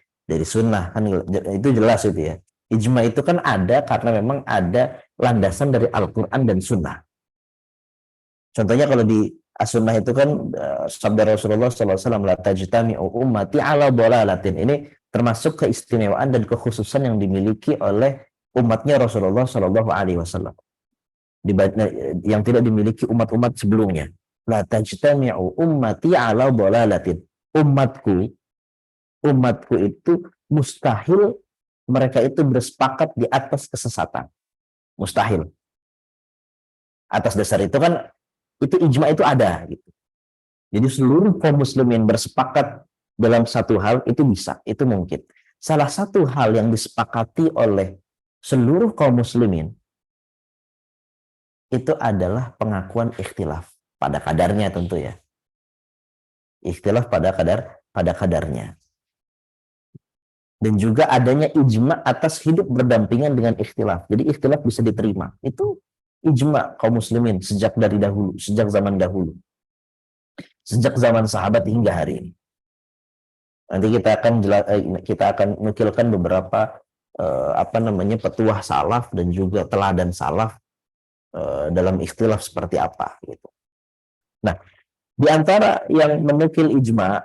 B: sunnah, kan itu jelas itu ya. Ijma itu kan ada karena memang ada landasan dari Al-Quran dan sunnah. Contohnya kalau di as-sunnah itu kan sabda Rasulullah SAW, la tajtami'u ummati ala dhalalatin. Ini termasuk keistimewaan dan kekhususan yang dimiliki oleh umatnya Rasulullah SAW, yang tidak dimiliki umat-umat sebelumnya. La tajtami'u ummati ala dhalalatin. Umatku itu mustahil mereka itu bersepakat di atas kesesatan. Mustahil. Atas dasar itu kan, itu ijma itu ada gitu. Jadi seluruh kaum muslimin bersepakat dalam satu hal itu bisa, itu mungkin. Salah satu hal yang disepakati oleh seluruh kaum muslimin itu adalah pengakuan ikhtilaf pada kadarnya tentu ya. Ikhtilaf pada kadarnya. Dan juga adanya ijma atas hidup berdampingan dengan ikhtilaf. Jadi ikhtilaf bisa diterima. Itu ijma kaum muslimin sejak dari dahulu, sejak zaman dahulu. Sejak zaman sahabat hingga hari ini. Nanti kita akan nukilkan beberapa petuah salaf dan juga teladan salaf dalam ikhtilaf seperti apa gitu. Nah, di antara yang menukil ijma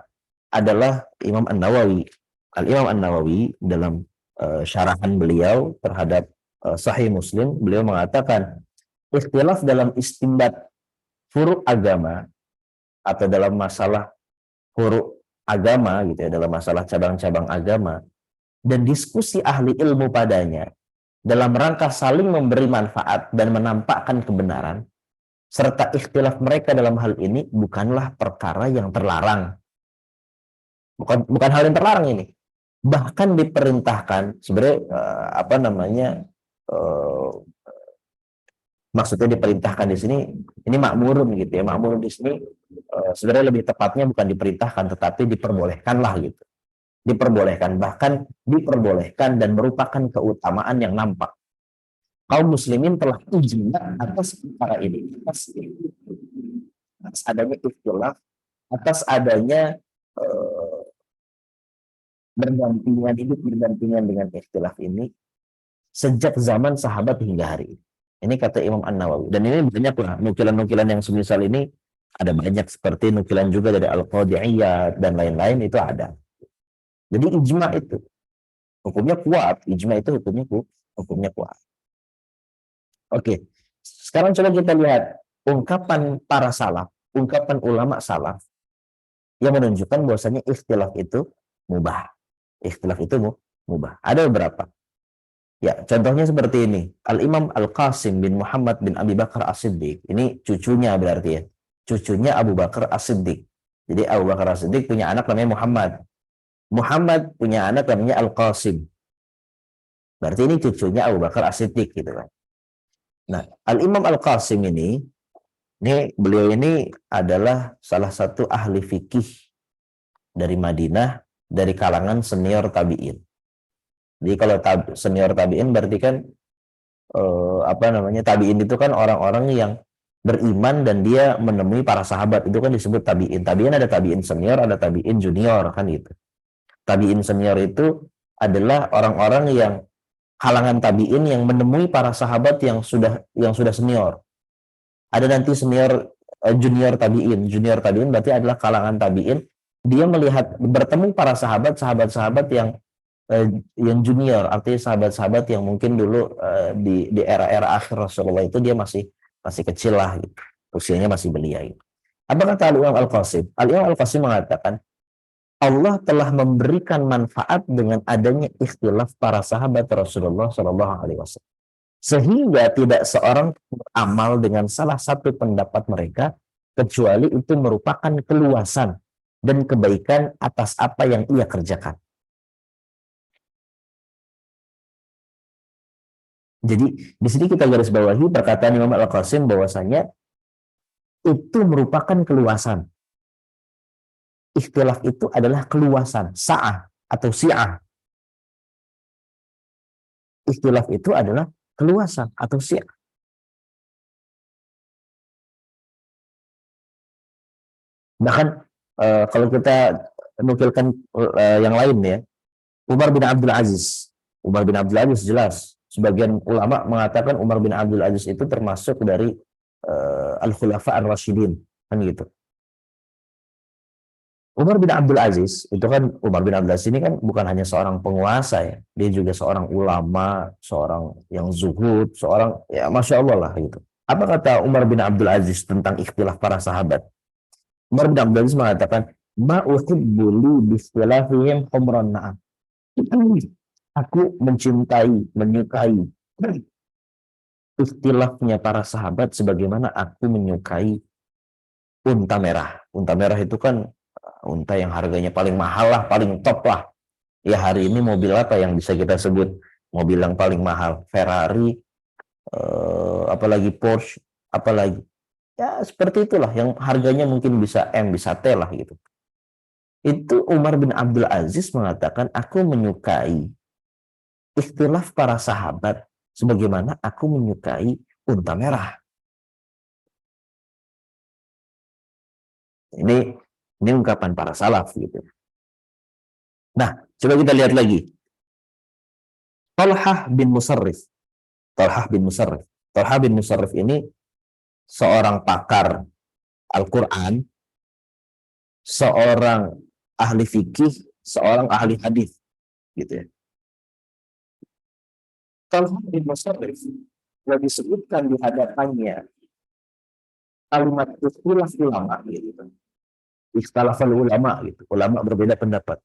B: adalah Imam An-Nawawi. Al-Imam An-Nawawi dalam syarahan beliau terhadap Sahih Muslim, beliau mengatakan ikhtilaf dalam istinbat furu' agama atau dalam masalah furu' agama gitu ya, dalam masalah cabang-cabang agama dan diskusi ahli ilmu padanya dalam rangka saling memberi manfaat dan menampakkan kebenaran serta ikhtilaf mereka dalam hal ini bukanlah perkara yang terlarang. Bukan hal yang terlarang ini. Bahkan diperintahkan sebenarnya maksudnya diperintahkan di sini ini makmurun gitu ya. Makmurun di sini sebenarnya lebih tepatnya bukan diperintahkan tetapi diperbolehkanlah gitu. Diperbolehkan, bahkan diperbolehkan dan merupakan keutamaan yang nampak. Kaum muslimin telah ijma atas perkara ini, atas adanya ikhtilaf, atas adanya berdampingan dengan ikhtilaf ini sejak zaman sahabat hingga hari ini. Ini kata Imam An-Nawawi. Dan ini banyak lah nukilan-nukilan yang semisal ini ada banyak seperti nukilan juga dari Al-Qadhi'iyah dan lain-lain itu ada. Jadi ijma itu hukumnya kuat. Ijma itu hukumnya kuat. Oke. Sekarang coba kita lihat ungkapan para salaf, ungkapan ulama salaf yang menunjukkan bahwasanya ikhtilaf itu mubah. Ikhtilaf itu mubah. Ada beberapa. Ya, contohnya seperti ini. Al-Imam Al-Qasim bin Muhammad bin Abi Bakar As-Siddiq. Ini cucunya berarti ya. Cucunya Abu Bakar As-Siddiq. Jadi Abu Bakar As-Siddiq punya anak namanya Muhammad. Muhammad punya anak namanya Al-Qasim. Berarti ini cucunya Abu Bakar As-Siddiq gitu kan. Nah, Al-Imam Al-Qasim ini beliau ini adalah salah satu ahli fikih dari Madinah dari kalangan senior tabi'in. Jadi kalau senior tabi'in berarti kan tabi'in itu kan orang-orang yang beriman dan dia menemui para sahabat, itu kan disebut tabi'in. Tabi'in ada tabi'in senior, ada tabi'in junior kan gitu. Tabi'in senior itu adalah orang-orang yang kalangan tabi'in yang menemui para sahabat yang sudah senior. Ada nanti senior junior tabi'in. Junior tabi'in berarti adalah kalangan tabi'in. Dia melihat bertemu para sahabat-sahabat yang junior, artinya sahabat-sahabat yang mungkin dulu di era-era akhir Rasulullah itu dia masih kecil lah gitu. Usianya masih belia gitu. Apa kata Al-Imam Al-Qasim? Al-Imam Al-Qasim mengatakan Allah telah memberikan manfaat dengan adanya ikhtilaf para sahabat Rasulullah Shallallahu Alaihi Wasallam, sehingga tidak seorang beramal dengan salah satu pendapat mereka kecuali itu merupakan keluasan dan kebaikan atas apa yang ia kerjakan. Jadi di sini kita garis bawahi perkataan Imam Al-Qasim bahwasanya itu merupakan keluasan. Ikhtilaf itu adalah keluasan, sa'ah atau si'ah. Ikhtilaf itu adalah keluasan atau si'ah. Bahkan kalau kita nukilkan yang lain ya, Umar bin Abdul Aziz. Umar bin Abdul Aziz jelas. Sebagian ulama mengatakan Umar bin Abdul Aziz itu termasuk dari Al-Khulafa Ar-Rasyidin. Kan gitu. Umar bin Abdul Aziz, itu kan Umar bin Abdul Aziz ini kan bukan hanya seorang penguasa ya. Dia juga seorang ulama, seorang yang zuhud, seorang, ya Masya Allah lah gitu. Apa kata Umar bin Abdul Aziz tentang ikhtilaf para sahabat? Umar bin Abdul Aziz mengatakan, ma'uhibbu li bistilafihim humran na'am. Aku mencintai, menyukai ikhtilafnya para sahabat sebagaimana aku menyukai unta merah. Unta merah itu kan unta yang harganya paling mahal lah, paling top lah. Ya hari ini mobil apa yang bisa kita sebut mobil yang paling mahal? Ferrari, apalagi Porsche, apalagi. Ya seperti itulah yang harganya mungkin bisa M, bisa T lah gitu. Itu Umar bin Abdul Aziz mengatakan, aku menyukai ikhtilaf para sahabat sebagaimana aku menyukai unta merah. Ini ungkapan para salaf gitu. Nah, coba kita lihat lagi. Talhah bin Musarrif. Talhah bin Musarrif. Talhah bin Musarrif ini seorang pakar Al-Quran, seorang ahli fikih, seorang ahli hadis, gitu ya. Talhah bin Musarrif yang disebutkan di hadapannya kalimat ikhtilaf ulama gitu. Ikhtilafal ulama gitu. Ulama berbeda pendapat.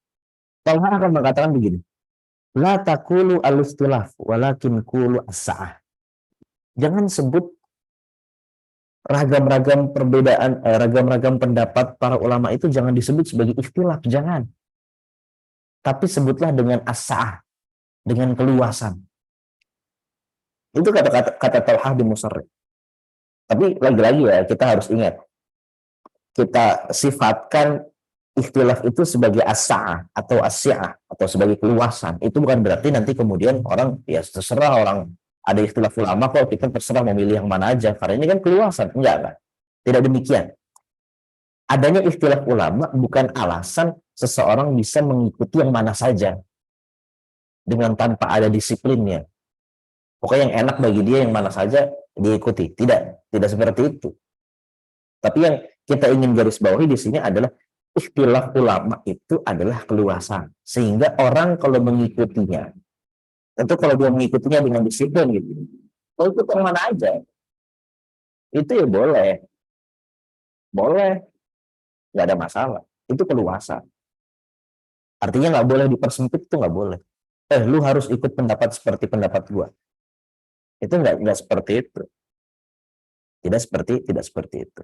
B: Talhah akan mengatakan begini. La taqulu al-ikhtilaf walakin qulu as-sa'ah. Jangan sebut ragam-ragam perbedaan, ragam-ragam pendapat para ulama itu jangan disebut sebagai ikhtilaf, jangan. Tapi sebutlah dengan as-sa'ah, dengan keluasan. Itu kata Talhah bin Musarrif. Tapi lagi-lagi ya, kita harus ingat. Kita sifatkan ikhtilaf itu sebagai as-sa'ah atau as-si'ah atau sebagai keluasan. Itu bukan berarti nanti kemudian orang, ya terserah orang ada ikhtilaf ulama kok, kita terserah memilih yang mana aja. Karena ini kan keluasan. Enggak kan? Tidak demikian. Adanya ikhtilaf ulama bukan alasan seseorang bisa mengikuti yang mana saja dengan tanpa ada disiplinnya. Pokoknya yang enak bagi dia yang mana saja diikuti. Tidak seperti itu. Tapi yang kita ingin garis bawahi di sini adalah ikhtilaf ulama itu adalah keluasan. Sehingga orang kalau mengikutinya, tentu kalau dia mengikutinya dengan disiplin gitu, kalau ikut yang mana aja, itu ya boleh. Boleh. Nggak ada masalah. Itu keluasan. Artinya nggak boleh dipersempit, itu nggak boleh. Lu harus ikut pendapat seperti pendapat gua. Itu nggak seperti itu. Tidak seperti itu.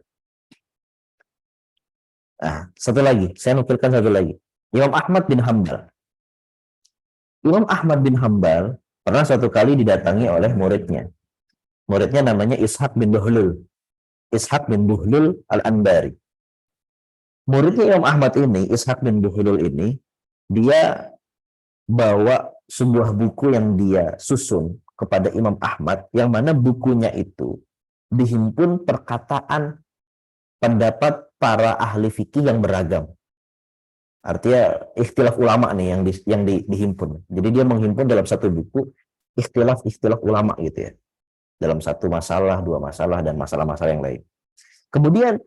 B: Nah, satu lagi, saya nukilkan satu lagi. Imam Ahmad bin Hambal. Imam Ahmad bin Hambal pernah suatu kali didatangi oleh muridnya. Muridnya namanya Ishaq bin Buhlul. Ishaq bin Buhlul Al-Anbari. Muridnya Imam Ahmad ini, Ishaq bin Buhlul ini, dia bawa sebuah buku yang dia susun kepada Imam Ahmad, yang mana bukunya itu dihimpun perkataan pendapat para ahli fikih yang beragam. Artinya ikhtilaf ulama nih yang dihimpun. Jadi dia menghimpun dalam satu buku ikhtilaf ulama gitu ya. Dalam satu masalah, dua masalah, dan masalah-masalah yang lain. Kemudian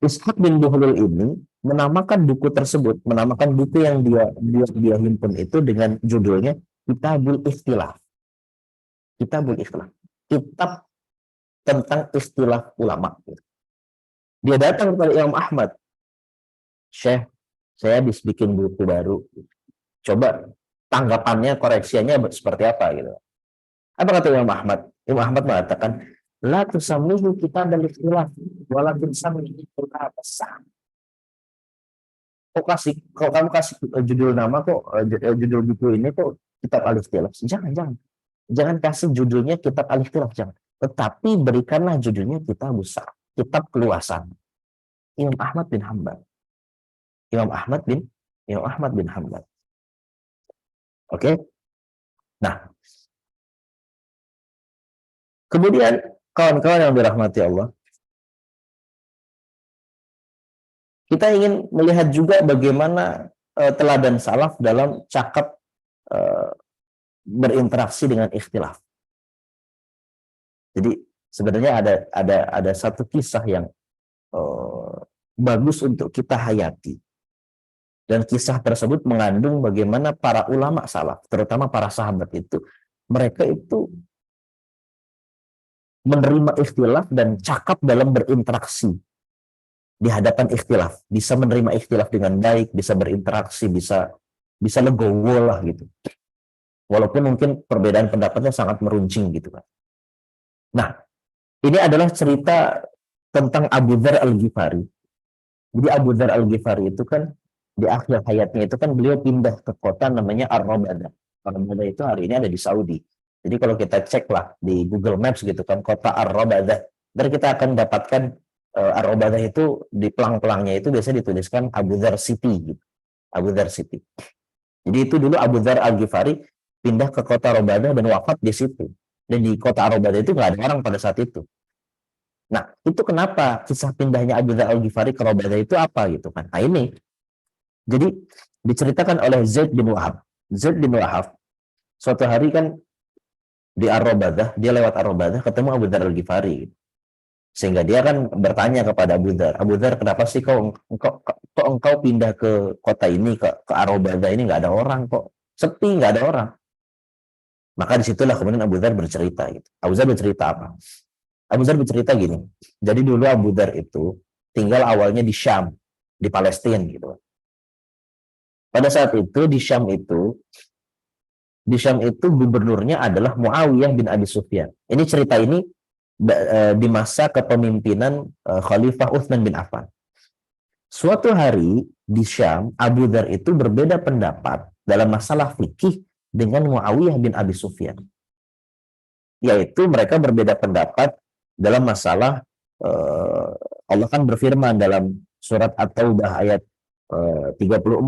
B: Ishaq bin Buhlul ini menamakan buku tersebut, menamakan buku yang dia himpun itu dengan judulnya Kitabul Ikhtilaf. Kitabul Ikhtilaf. Kitab tentang ikhtilaf ulama. Dia datang kepada Imam Ahmad. Syekh, saya habis bikin buku baru. Coba tanggapannya, koreksiannya seperti apa gitu. Apa kata Imam Ahmad? Imam Ahmad mengatakan, la tusammihu kitabul ikhtilaf walakin sammihi kitabul as-sa'ah. Kok kamu kasih judul nama kok judul buku ini kok kitab al-ikhtilaf? Jangan kasih judulnya kitab al-ikhtilaf, jangan. Tetapi berikanlah judulnya kitab besar, kitab keluasan. Imam Ahmad bin Hambal. Imam Ahmad bin Hambal. Oke? Nah, kemudian kawan-kawan yang dirahmati Allah, kita ingin melihat juga bagaimana teladan salaf dalam cakap berinteraksi dengan ikhtilaf. Jadi sebenarnya ada satu kisah yang bagus untuk kita hayati. Dan kisah tersebut mengandung bagaimana para ulama salaf, terutama para sahabat itu, mereka itu menerima ikhtilaf dan cakap dalam berinteraksi di hadapan ikhtilaf. Bisa menerima ikhtilaf dengan baik, bisa berinteraksi, bisa legowo lah gitu. Walaupun mungkin perbedaan pendapatnya sangat meruncing gitu kan. Nah, ini adalah cerita tentang Abu Dzar Al-Ghifari. Jadi Abu Dzar Al-Ghifari itu kan di akhir hayatnya itu kan beliau pindah ke kota namanya Ar-Rabadah. Ar-Rabadah itu hari ini ada di Saudi. Jadi kalau kita cek lah di Google Maps gitu kan, kota Ar-Rabadah, dan kita akan dapatkan Ar-Rabadah itu di pelang-pelangnya itu biasanya dituliskan Abu Dzar City gitu. Abu Dzar City. Jadi itu dulu Abu Dzar Al-Ghifari pindah ke kota Rabadah dan wafat di situ. Dan di kota Ar-Rabadah itu nggak ada orang pada saat itu. Nah, itu kenapa kisah pindahnya Abu Dzar Al-Ghifari ke Rabadah itu apa gitu kan. Nah ini, jadi diceritakan oleh Zaid bin Wahab. Zaid bin Wahab, suatu hari kan di Ar-Rabadah, dia lewat Ar-Rabadah ketemu Abu Dzar Al-Ghifari. Sehingga dia kan bertanya kepada Abu Dzar, kenapa sih kok engkau pindah ke kota ini, ke Ar-Rabadah ini nggak ada orang kok. Sepi, nggak ada orang. Maka disitulah kemudian Abu Dzar bercerita. Gitu. Abu Dzar bercerita apa? Abu Dzar bercerita gini, jadi dulu Abu Dzar itu tinggal awalnya di Syam, di Palestina gitu. Pada saat itu di Syam itu gubernurnya adalah Muawiyah bin Abi Sufyan. Ini cerita ini di masa kepemimpinan Khalifah Utsman bin Affan. Suatu hari di Syam, Abu Dzar itu berbeda pendapat dalam masalah fikih dengan Muawiyah bin Abi Sufyan. Yaitu mereka berbeda pendapat dalam masalah Allah kan berfirman dalam surat At-Taubah ayat 34,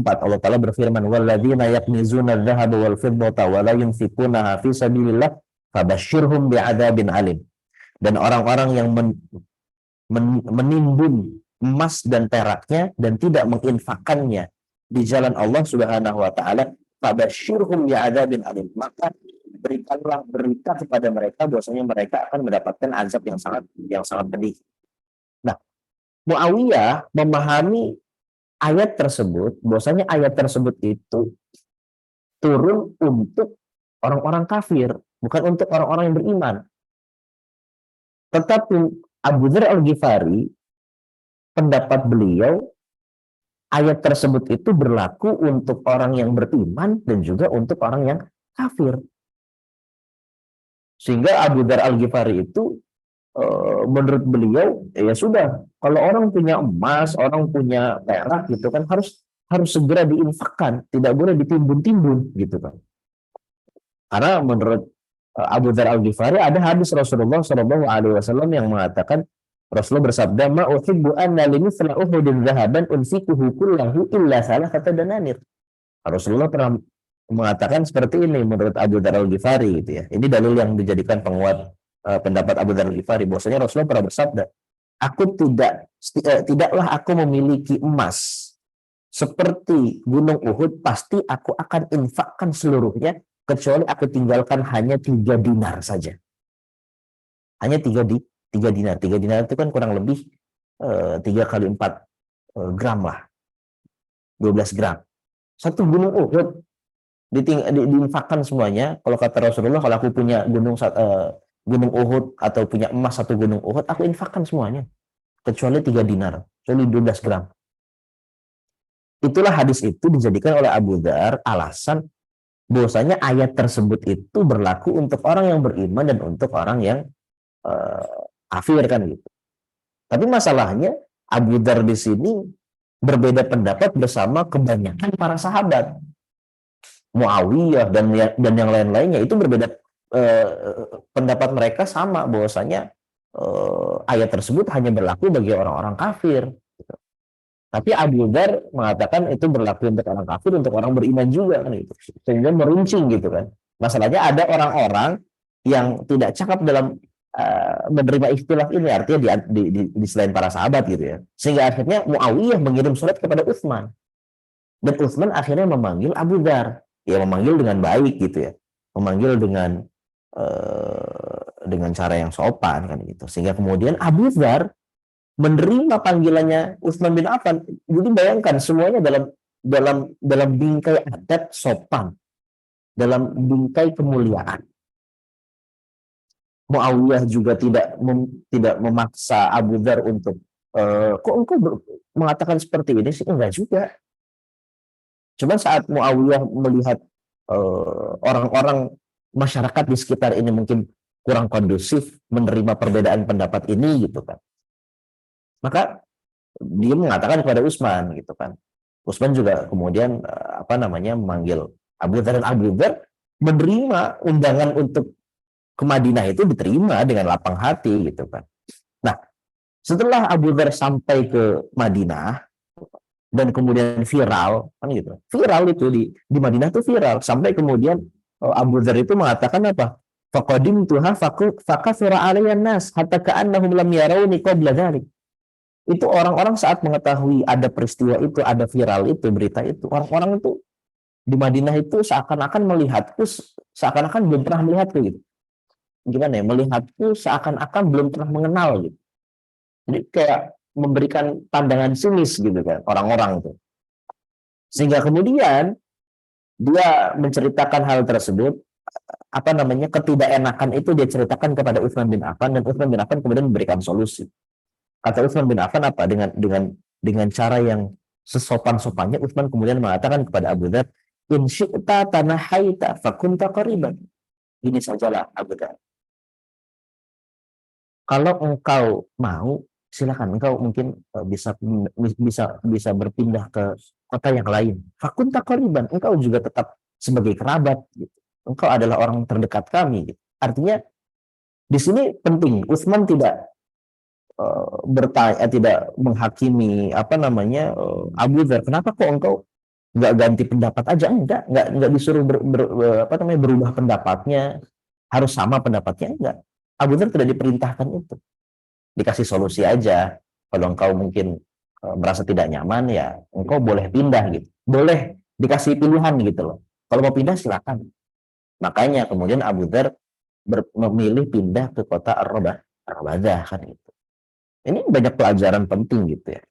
B: Allah Ta'ala berfirman walladzina yaknizuna adz-dzahaba wal fiddata wa la yunfiqunaha fi sabilillah fabashshirhum bi'adzabin alim. Dan orang-orang yang menimbun emas dan peraknya dan tidak menginfakkannya di jalan Allah Subhanahu wa taala fabashshirhum bi'adzabin alim, maka berikanlah berita kepada mereka bahwasanya mereka akan mendapatkan azab yang sangat pedih. Nah, Muawiyah memahami ayat tersebut, bahwasanya ayat tersebut itu turun untuk orang-orang kafir, bukan untuk orang-orang yang beriman. Tetapi Abu Dzar Al-Ghifari, pendapat beliau, ayat tersebut itu berlaku untuk orang yang beriman dan juga untuk orang yang kafir. Sehingga Abu Dzar Al-Ghifari itu menurut beliau ya sudah, kalau orang punya emas, orang punya perak gitu kan harus segera diinfakkan, tidak boleh ditimbun-timbun gitu kan. Karena menurut Abu Dzar Al-Ghifari ada hadis Rasulullah SAW yang mengatakan, Rasulullah bersabda, "Ma uhibbu anna limithla Uhudin dzahaban unfikuhu kullahu illa salasata dananir." Rasulullah pernah mengatakan seperti ini menurut Abu Dzar Al-Ghifari gitu ya. Ini dalil yang dijadikan penguat pendapat Abu Dzar Al-Ghifari, bahwasanya Rasulullah pernah bersabda, tidaklah aku memiliki emas seperti gunung Uhud, pasti aku akan infakkan seluruhnya kecuali aku tinggalkan hanya 3 dinar saja. Hanya 3 dinar. 3 dinar itu kan kurang lebih 3 kali 4 gram lah. 12 gram. Satu gunung Uhud diinfakkan semuanya. Kalau kata Rasulullah, kalau aku punya gunung Uhud atau punya emas 1 gunung Uhud, aku infakkan semuanya kecuali 3 dinar, kecuali 12 gram. Itulah hadis itu dijadikan oleh Abu Dzar alasan bahwasanya ayat tersebut itu berlaku untuk orang yang beriman dan untuk orang yang kafir kan gitu. Tapi masalahnya Abu Dzar di sini berbeda pendapat bersama kebanyakan para sahabat. Muawiyah dan yang lain-lainnya itu berbeda pendapat mereka sama bahwasanya ayat tersebut hanya berlaku bagi orang-orang kafir. Gitu. Tapi Abu Dzar mengatakan itu berlaku untuk orang kafir, untuk orang beriman juga kan gitu. Sehingga meruncing gitu kan. Masalahnya ada orang-orang yang tidak cakap dalam menerima ikhtilaf ini, artinya di selain para sahabat gitu ya. Sehingga akhirnya Muawiyah mengirim surat kepada Utsman. Dan Utsman akhirnya memanggil Abu Dzar. Ya memanggil dengan baik gitu ya. Memanggil dengan cara yang sopan kan gitu. Sehingga kemudian Abu Dzar menerima panggilannya Utsman bin Affan. Jadi bayangkan semuanya dalam bingkai adab sopan, dalam bingkai kemuliaan. Muawiyah juga tidak memaksa Abu Dzar untuk kok engkau mengatakan seperti ini sih, enggak juga. Cuma saat Muawiyah melihat orang-orang masyarakat di sekitar ini mungkin kurang kondusif menerima perbedaan pendapat ini gitu kan. Maka dia mengatakan kepada Utsman gitu kan. Utsman juga kemudian memanggil Abu Dzar, dan Abu Dzar menerima undangan untuk ke Madinah itu, diterima dengan lapang hati gitu kan. Nah, setelah Abu Dzar sampai ke Madinah dan kemudian viral kan gitu. Viral itu di Madinah tuh viral sampai kemudian Abu Dzar itu mengatakan apa? Faqadimtuha faqathara 'alayyan nas hatta ka'annahum lam yarawni qabla dzalik. Itu orang-orang saat mengetahui ada peristiwa itu, ada viral itu, berita itu, orang-orang itu di Madinah itu seakan-akan melihatku, seakan-akan belum pernah melihatku gitu. Gimana ya? Melihatku seakan-akan belum pernah mengenal gitu. Jadi kayak memberikan pandangan sinis gitu kan orang-orang itu. Sehingga kemudian dia menceritakan hal tersebut, ketidakenakan itu dia ceritakan kepada Utsman bin Affan, dan Utsman bin Affan kemudian memberikan solusi. Kata Utsman bin Affan apa? Dengan cara yang sesopan-sopannya, Utsman kemudian mengatakan kepada Abu Dzar, in syi'ta tanahaita fakunta qariban. Ini sajalah Abu Dzar. Kalau engkau mau, silakan engkau mungkin bisa berpindah ke kota yang lain. Fakunta qariban, engkau juga tetap sebagai kerabat gitu. Engkau adalah orang terdekat kami gitu. Artinya di sini penting, Utsman tidak bertanya, tidak menghakimi Abu Dzar, kenapa kok engkau nggak ganti pendapat aja? Enggak disuruh berubah pendapatnya, harus sama pendapatnya, enggak. Abu Dzar tidak diperintahkan itu, dikasih solusi aja. Kalau engkau mungkin merasa tidak nyaman, ya engkau boleh pindah gitu, boleh dikasih pilihan gitu loh. Kalau mau pindah silakan. Makanya kemudian Abu Dzar memilih pindah ke kota Ar-Rabadah kan gitu. Ini banyak pelajaran penting gitu ya.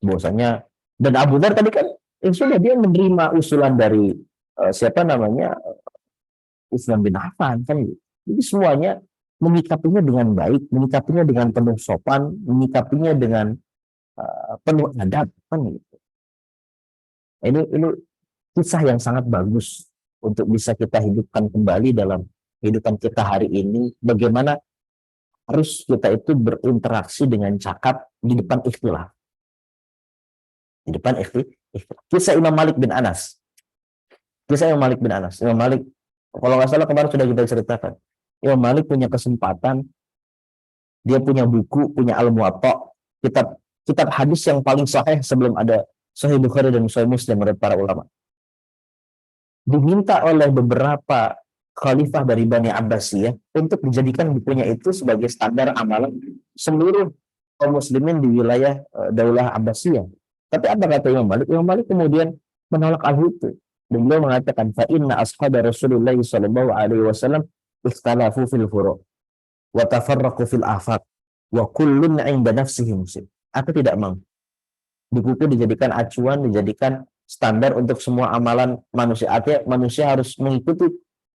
B: Bahwasanya, dan Abu Dzar tadi kan sudah dia menerima usulan dari Utsman bin Affan kan gitu. Jadi semuanya menyikapinya dengan baik, menyikapinya dengan penuh sopan, menyikapinya dengan penuh adab kan gitu. Ini kisah yang sangat bagus untuk bisa kita hidupkan kembali dalam kehidupan kita hari ini. Bagaimana harus kita itu berinteraksi dengan cakap di depan ikhtilaf. Di depan ikhtilaf. Kisah Imam Malik bin Anas. Kisah Imam Malik bin Anas. Imam Malik, kalau nggak salah kemarin sudah kita ceritakan. Imam Malik punya kesempatan, dia punya buku, punya Al-Muwatta, kitab hadis yang paling sahih sebelum ada Sahih Bukhari dan Sahih Muslim menurut para ulama. Diminta oleh beberapa khalifah dari Bani Abbasiyah untuk dijadikan bukunya itu sebagai standar amalan seluruh kaum muslimin di wilayah Daulah Abbasiyah. Tapi apa kata Imam Malik? Imam Malik kemudian menolak hal itu. Dan beliau mengatakan, fa inna ashab Rasulullah sallallahu alaihi wasallam ikhtalafu fil furu' wa tafarraqu fil afaq wa kullun 'inda nafsihi musib. Aku tidak mau buku dijadikan acuan, dijadikan standar untuk semua amalan manusia. Artinya manusia harus mengikuti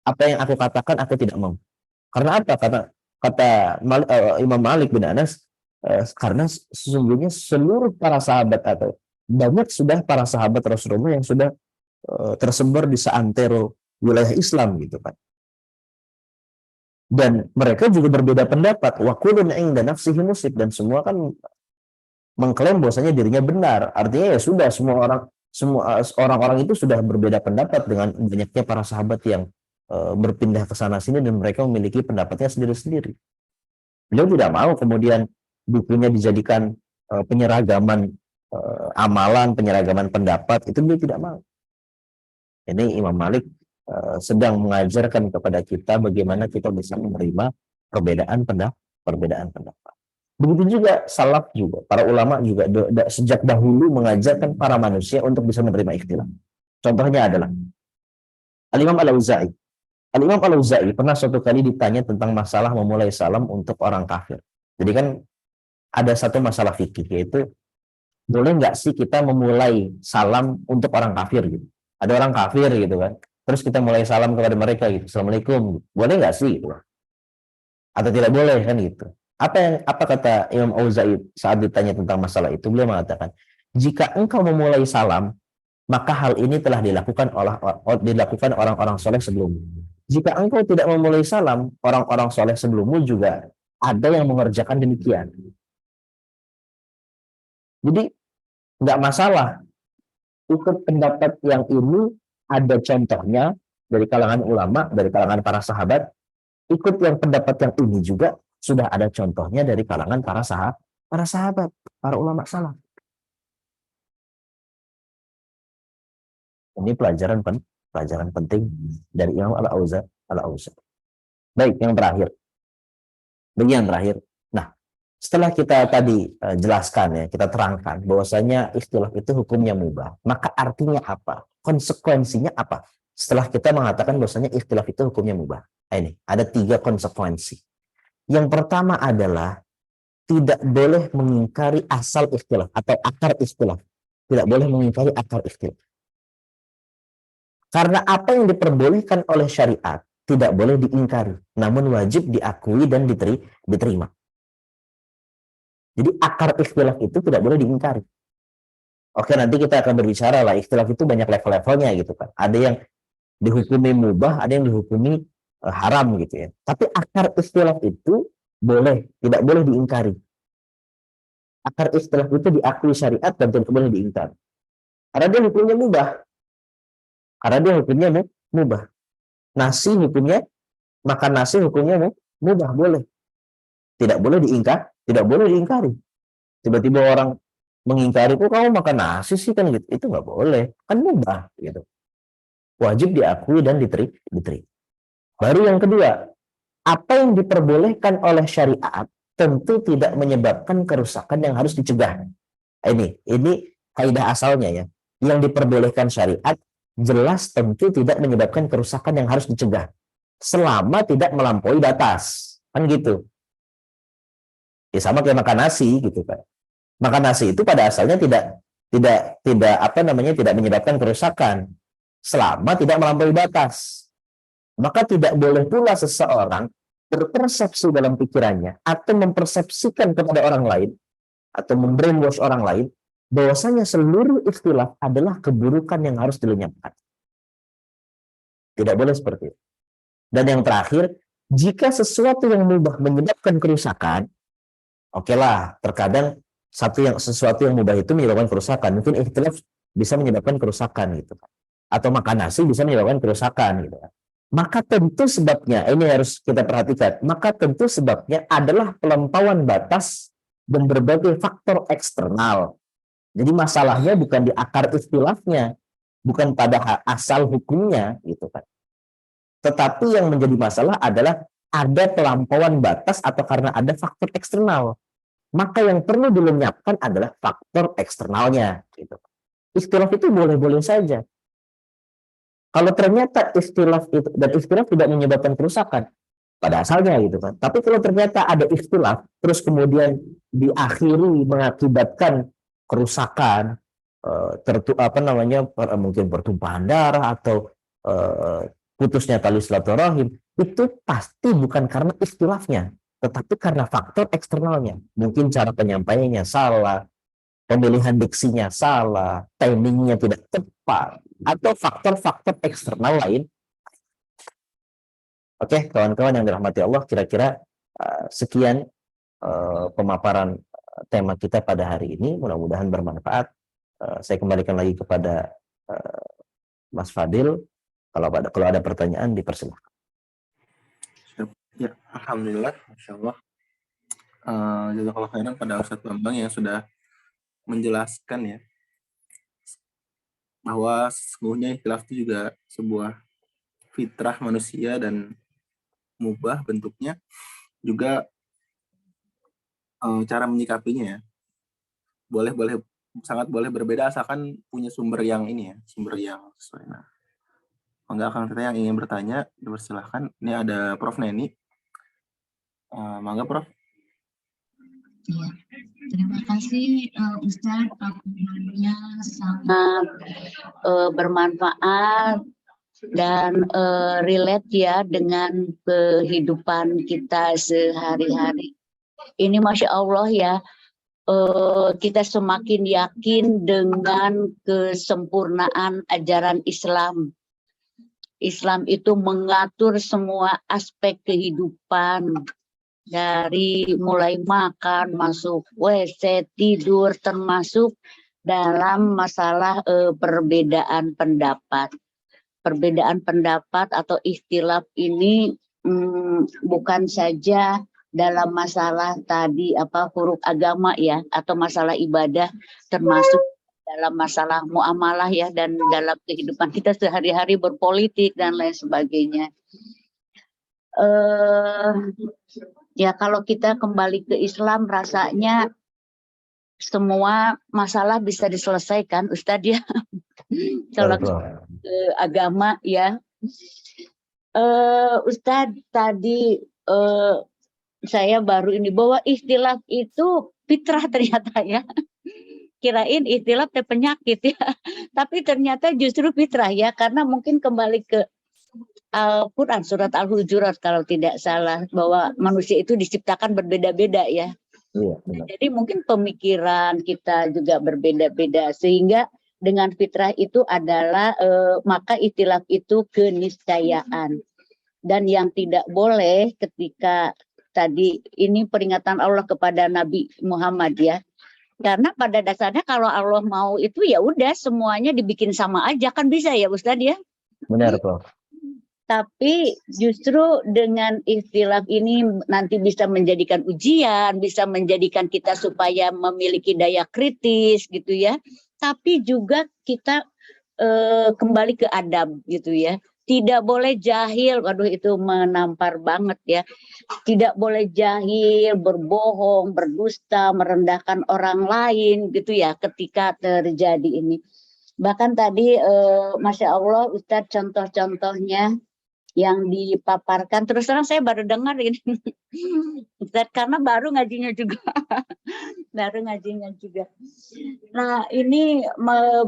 B: apa yang aku katakan, aku tidak mau. Karena apa? Karena kata Imam Malik bin Anas, karena sesungguhnya seluruh para sahabat atau banyak sudah para sahabat Rasulullah yang sudah tersebar di seantero wilayah Islam gitu kan. Dan mereka juga berbeda pendapat. Wa kullun 'inda nafsihi musib, dan semua kan mengklaim bahwasanya dirinya benar. Artinya ya sudah, semua orang-orang itu sudah berbeda pendapat dengan banyaknya para sahabat yang berpindah ke sana sini dan mereka memiliki pendapatnya sendiri-sendiri. Beliau tidak mau kemudian bukunya dijadikan penyeragaman amalan, penyeragaman pendapat, itu beliau tidak mau. Ini Imam Malik sedang mengajarkan kepada kita bagaimana kita bisa menerima perbedaan pendapat. Begitu juga salaf juga, para ulama juga sejak dahulu mengajarkan para manusia untuk bisa menerima ikhtilaf. Contohnya adalah Al-Imam Al-Auza'i. Al-Imam Al-Auza'i pernah suatu kali ditanya tentang masalah memulai salam untuk orang kafir. Jadi kan ada satu masalah fikih, yaitu boleh nggak sih kita memulai salam untuk orang kafir gitu. Ada orang kafir gitu kan, terus kita mulai salam kepada mereka gitu, Assalamualaikum, boleh nggak sih gitu? Atau tidak boleh kan gitu. Apa kata Imam Auza'i saat ditanya tentang masalah itu? Beliau mengatakan, jika engkau memulai salam maka hal ini telah dilakukan orang-orang soleh sebelummu. Jika engkau tidak memulai salam, orang-orang soleh sebelummu juga ada yang mengerjakan demikian. Jadi nggak masalah ikut pendapat yang ini, ada contohnya dari kalangan ulama, dari kalangan para sahabat. Ikut yang pendapat yang ini juga sudah ada contohnya dari kalangan para sahabat, para ulama salaf. Ini pelajaran penting dari Imam Al-Auza'i. Baik, yang terakhir. Bagian terakhir. Nah, setelah kita tadi jelaskan ya, kita terangkan bahwasanya ikhtilaf itu hukumnya mubah. Maka artinya apa? Konsekuensinya apa? Setelah kita mengatakan bahwasanya ikhtilaf itu hukumnya mubah. Nah, ini ada 3 konsekuensi. Yang pertama adalah tidak boleh mengingkari asal ikhtilaf atau akar ikhtilaf. Tidak boleh mengingkari akar ikhtilaf. Karena apa yang diperbolehkan oleh syariat tidak boleh diingkari, namun wajib diakui dan diterima. Jadi akar ikhtilaf itu tidak boleh diingkari. Oke, nanti kita akan berbicara lah, ikhtilaf itu banyak level-levelnya gitu kan. Ada yang dihukumi mubah, ada yang dihukumi haram gitu ya. Tapi akar ikhtilaf itu boleh, tidak boleh diingkari. Akar ikhtilaf itu diakui syariat dan tidak boleh diingkari. Karena dia hukumnya mubah. Nasi hukumnya, makan nasi hukumnya mubah, boleh. Tidak boleh diingkari. Tiba-tiba orang mengingkari, kok kamu makan nasi sih kan gitu. Itu nggak boleh, kan mubah gitu. Wajib diakui dan diterima. Baru yang kedua, apa yang diperbolehkan oleh syariat tentu tidak menyebabkan kerusakan yang harus dicegah. Ini kaidah asalnya ya. Yang diperbolehkan syariat jelas tentu tidak menyebabkan kerusakan yang harus dicegah selama tidak melampaui batas. Kan gitu. Ya sama kayak makan nasi gitu kan. Makan nasi itu pada asalnya tidak menyebabkan kerusakan selama tidak melampaui batas. Maka tidak boleh pula seseorang berpersepsi dalam pikirannya atau mempersepsikan kepada orang lain atau membrainwash orang lain bahwasanya seluruh ikhtilaf adalah keburukan yang harus dilenyapkan. Tidak boleh seperti itu. Dan yang terakhir, jika sesuatu yang mubah menyebabkan kerusakan, okelah, terkadang sesuatu yang mubah itu menyebabkan kerusakan. Mungkin ikhtilaf bisa menyebabkan kerusakan gitu kan. Atau makan nasi bisa menyebabkan kerusakan gitu kan. Maka tentu sebabnya, ini harus kita perhatikan, maka tentu sebabnya adalah pelampauan batas dan berbagai faktor eksternal. Jadi masalahnya bukan di akar ikhtilafnya, bukan pada asal hukumnya gitu kan. Tetapi yang menjadi masalah adalah ada pelampauan batas atau karena ada faktor eksternal. Maka yang perlu dilenyapkan adalah faktor eksternalnya gitu. Ikhtilaf itu boleh-boleh saja. Kalau ternyata ikhtilaf itu dan ikhtilaf tidak menyebabkan kerusakan pada asalnya gitu kan. Tapi kalau ternyata ada ikhtilaf terus kemudian diakhiri mengakibatkan kerusakan, mungkin pertumpahan darah atau putusnya tali silaturahim, itu pasti bukan karena ikhtilafnya, tetapi karena faktor eksternalnya. Mungkin cara penyampaiannya salah, pemilihan diksinya salah, timingnya tidak tepat, atau faktor-faktor eksternal lain. Oke, kawan-kawan yang dirahmati Allah, kira-kira sekian pemaparan tema kita pada hari ini. Mudah-mudahan bermanfaat. Saya kembalikan lagi kepada Mas Fadil. Kalau ada pertanyaan, dipersilakan.
A: Ya, alhamdulillah, masya Allah. Jazakallah khairan pada Ustadz Bambang yang sudah menjelaskan ya bahwa sesungguhnya ikhtilaf itu juga sebuah fitrah manusia dan mubah bentuknya, juga cara menyikapinya ya sangat boleh berbeda asalkan punya sumber yang sesuai. Nah, enggak, akan kita yang ingin bertanya dipersilahkan. Ini ada Prof Neni. Mangga Prof.
D: Ya, terima kasih Ustadz, paparannya sangat
C: Bermanfaat dan relate ya dengan kehidupan kita sehari-hari. Ini Masya Allah ya, kita semakin yakin dengan kesempurnaan ajaran Islam. Islam itu mengatur semua aspek kehidupan, dari mulai makan, masuk WC, tidur, termasuk dalam masalah perbedaan pendapat. Perbedaan pendapat atau ikhtilaf ini bukan saja dalam masalah tadi huruf agama ya, atau masalah ibadah, termasuk dalam masalah muamalah ya, dan dalam kehidupan kita sehari-hari berpolitik dan lain sebagainya. Ya kalau kita kembali ke Islam, rasanya semua masalah bisa diselesaikan, Ustadz ya. Kalau ke agama ya, Ustadz tadi saya baru ini bahwa ikhtilaf itu fitrah ternyata ya. Kirain ikhtilaf teh penyakit ya, tapi ternyata justru fitrah ya, karena mungkin kembali ke Al-Quran surat Al-Hujurat kalau tidak salah, bahwa manusia itu diciptakan berbeda-beda ya.
B: Iya, benar.
C: Jadi mungkin pemikiran kita juga berbeda-beda, sehingga dengan fitrah itu adalah maka ikhtilaf itu keniscayaan. Dan yang tidak boleh ketika tadi ini peringatan Allah kepada Nabi Muhammad ya. Karena pada dasarnya kalau Allah mau itu ya udah semuanya dibikin sama aja, kan bisa ya Ustadz ya.
B: Benar, Prof.
C: Tapi justru dengan ikhtilaf ini nanti bisa menjadikan ujian, bisa menjadikan kita supaya memiliki daya kritis gitu ya. Tapi juga kita kembali ke adab gitu ya. Tidak boleh jahil, waduh itu menampar banget ya. Tidak boleh jahil, berbohong, berdusta, merendahkan orang lain gitu ya ketika terjadi ini. Bahkan tadi Masya Allah Ustadz contoh-contohnya yang dipaparkan, terus terang saya baru dengar ini Ustadz, karena baru ngajinya juga. Nah ini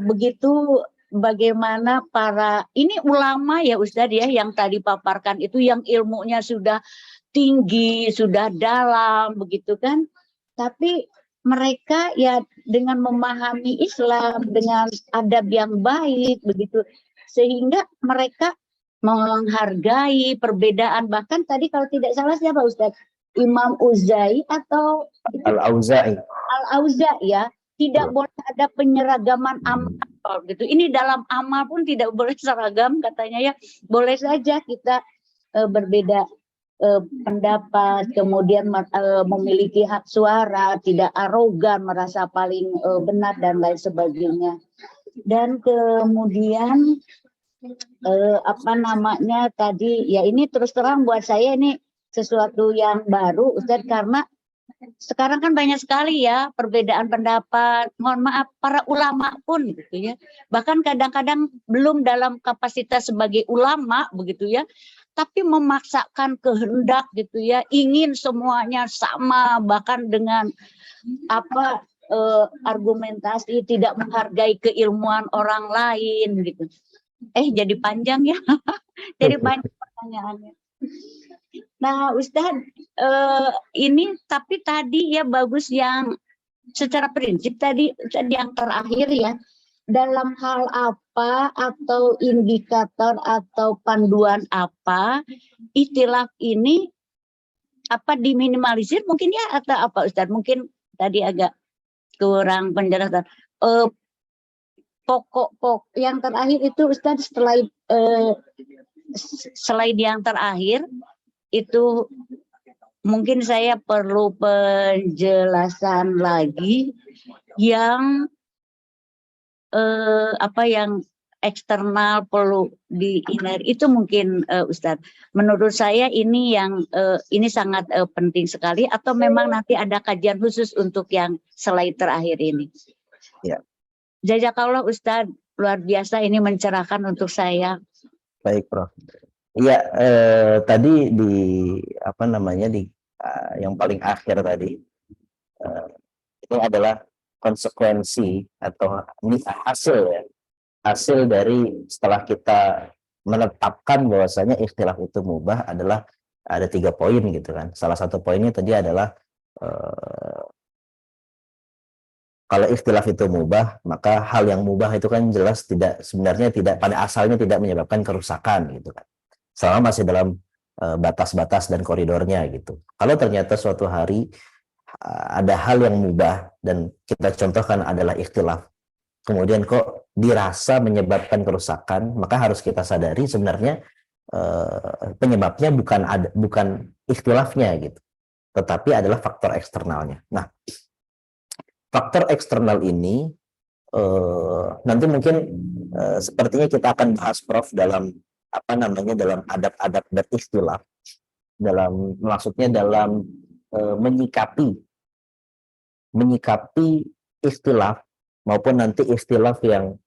C: begitu bagaimana para ini ulama ya Ustadz ya, yang tadi paparkan itu yang ilmunya sudah tinggi, sudah dalam begitu kan, tapi mereka ya dengan memahami Islam dengan adab yang baik begitu, sehingga mereka menghargai perbedaan. Bahkan tadi kalau tidak salah siapa Ustadz, Imam Uzai atau
B: Al-Auza'i.
C: Al-Auza'i ya, tidak boleh ada penyeragaman amal gitu. Ini dalam amal pun tidak boleh seragam katanya ya. Boleh saja kita berbeda pendapat, kemudian memiliki hak suara, tidak arogan, merasa paling benar dan lain sebagainya. Dan kemudian tadi ya, ini terus terang buat saya ini sesuatu yang baru Ustadz, karena sekarang kan banyak sekali ya perbedaan pendapat, mohon maaf para ulama pun gitu ya, bahkan kadang-kadang belum dalam kapasitas sebagai ulama begitu ya, tapi memaksakan kehendak gitu ya, ingin semuanya sama, bahkan dengan argumentasi, tidak menghargai keilmuan orang lain gitu. Jadi panjang ya. Jadi banyak pertanyaannya. Nah Ustadz, ini tapi tadi ya bagus yang secara prinsip tadi yang terakhir ya, dalam hal apa atau indikator atau panduan apa ikhtilaf ini diminimalisir mungkin ya, atau apa Ustadz? Mungkin tadi agak kurang penjelasan. Pokok yang terakhir itu Ustadz, selain yang terakhir itu mungkin saya perlu penjelasan lagi yang yang eksternal perlu itu mungkin Ustadz. Menurut saya ini yang ini sangat penting sekali, atau memang nanti ada kajian khusus untuk yang selain terakhir ini.
B: Ya.
C: Jazakallah Ustadz, luar biasa ini mencerahkan untuk saya.
B: Baik, Prof. Iya, tadi di yang paling akhir tadi itu adalah konsekuensi atau hasil dari setelah kita menetapkan bahwasanya ikhtilaf itu mubah adalah ada 3 poin gitu kan. Salah satu poinnya tadi adalah kalau ikhtilaf itu mubah, maka hal yang mubah itu kan jelas sebenarnya tidak pada asalnya tidak menyebabkan kerusakan gitu kan. Selama masih dalam batas-batas dan koridornya gitu. Kalau ternyata suatu hari ada hal yang mubah dan kita contohkan adalah ikhtilaf, kemudian kok dirasa menyebabkan kerusakan, maka harus kita sadari sebenarnya penyebabnya bukan ikhtilafnya gitu, tetapi adalah faktor eksternalnya. Nah, faktor eksternal ini nanti mungkin sepertinya kita akan bahas, Prof, dalam dalam adab-adab berikhtilaf, maksudnya dalam menyikapi ikhtilaf maupun nanti ikhtilaf yang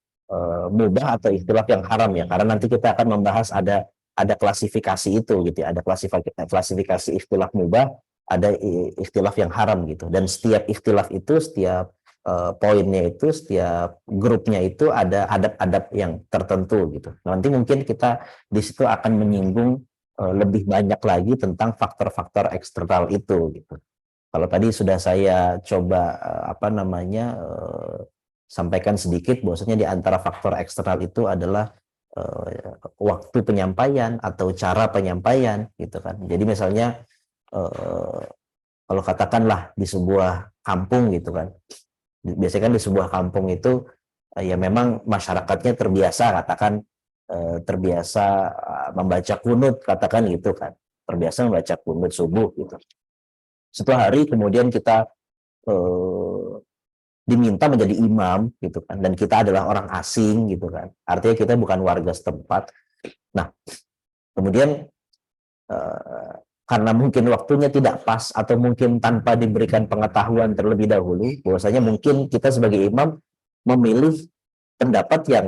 B: mubah atau ikhtilaf yang haram ya, karena nanti kita akan membahas ada klasifikasi itu gitu ya, ada klasifikasi ikhtilaf mubah, ada ikhtilaf yang haram gitu, dan setiap ikhtilaf itu, setiap poinnya itu, setiap grupnya itu ada adab-adab yang tertentu gitu. Nanti mungkin kita di situ akan menyinggung lebih banyak lagi tentang faktor-faktor eksternal itu gitu. Kalau tadi sudah saya coba sampaikan sedikit, bahwasanya di antara faktor eksternal itu adalah waktu penyampaian atau cara penyampaian gitu kan. Jadi misalnya kalau katakanlah di sebuah kampung gitu kan, biasanya kan di sebuah kampung itu ya memang masyarakatnya terbiasa membaca kunut, katakan gitu kan, terbiasa membaca kunut subuh gitu. Suatu hari kemudian kita diminta menjadi imam gitu kan, dan kita adalah orang asing gitu kan, artinya kita bukan warga setempat. Nah, kemudian karena mungkin waktunya tidak pas atau mungkin tanpa diberikan pengetahuan terlebih dahulu, bahwasanya mungkin kita sebagai imam memilih pendapat yang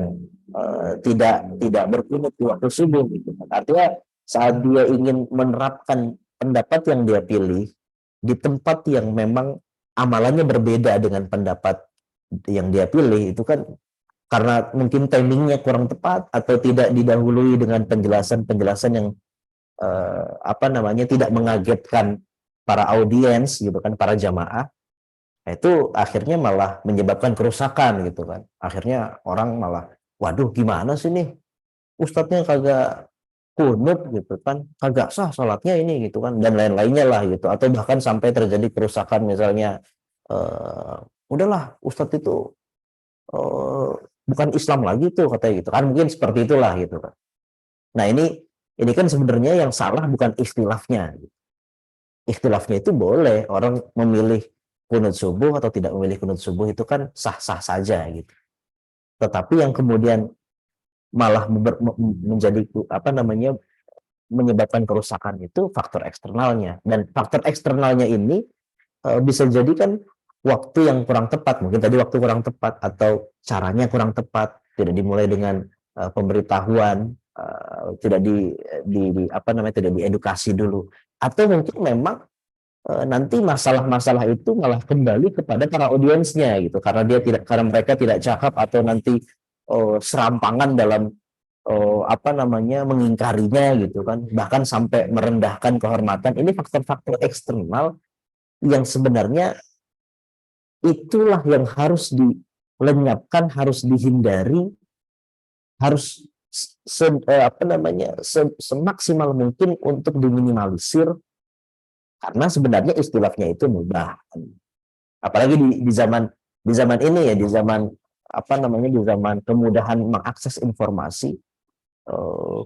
B: tidak berkunut di waktu subuh gitu. Artinya saat dia ingin menerapkan pendapat yang dia pilih di tempat yang memang amalannya berbeda dengan pendapat yang dia pilih, itu kan karena mungkin timingnya kurang tepat atau tidak didahului dengan penjelasan-penjelasan yang tidak mengagetkan para audiens gitu kan, para jamaah, itu akhirnya malah menyebabkan kerusakan gitu kan. Akhirnya orang malah, waduh gimana sih nih, ustadznya kagak kunut gitu kan, kagak sah sholatnya ini gitu kan, dan lain-lainnya lah gitu. Atau bahkan sampai terjadi kerusakan, misalnya udahlah ustadz itu bukan Islam lagi tuh katanya gitu kan, mungkin seperti itulah gitu kan. Nah ini kan sebenarnya yang salah bukan ikhtilafnya. Ikhtilafnya itu boleh, orang memilih kunut subuh atau tidak memilih kunut subuh itu kan sah-sah saja gitu. Tetapi yang kemudian malah menjadi menyebabkan kerusakan itu faktor eksternalnya, dan faktor eksternalnya ini bisa jadi kan waktu yang kurang tepat, mungkin tadi waktu kurang tepat atau caranya kurang tepat, tidak dimulai dengan pemberitahuan, tidak tidak diedukasi dulu, atau mungkin memang nanti masalah-masalah itu malah kembali kepada para audiensnya gitu, karena mereka tidak cakap atau nanti serampangan dalam mengingkarinya gitu kan, bahkan sampai merendahkan kehormatan. Ini faktor-faktor eksternal yang sebenarnya itulah yang harus dilenyapkan, harus dihindari, harus semaksimal mungkin untuk diminimalisir, karena sebenarnya istilahnya itu mubah. Apalagi di zaman ini ya, di zaman kemudahan mengakses informasi,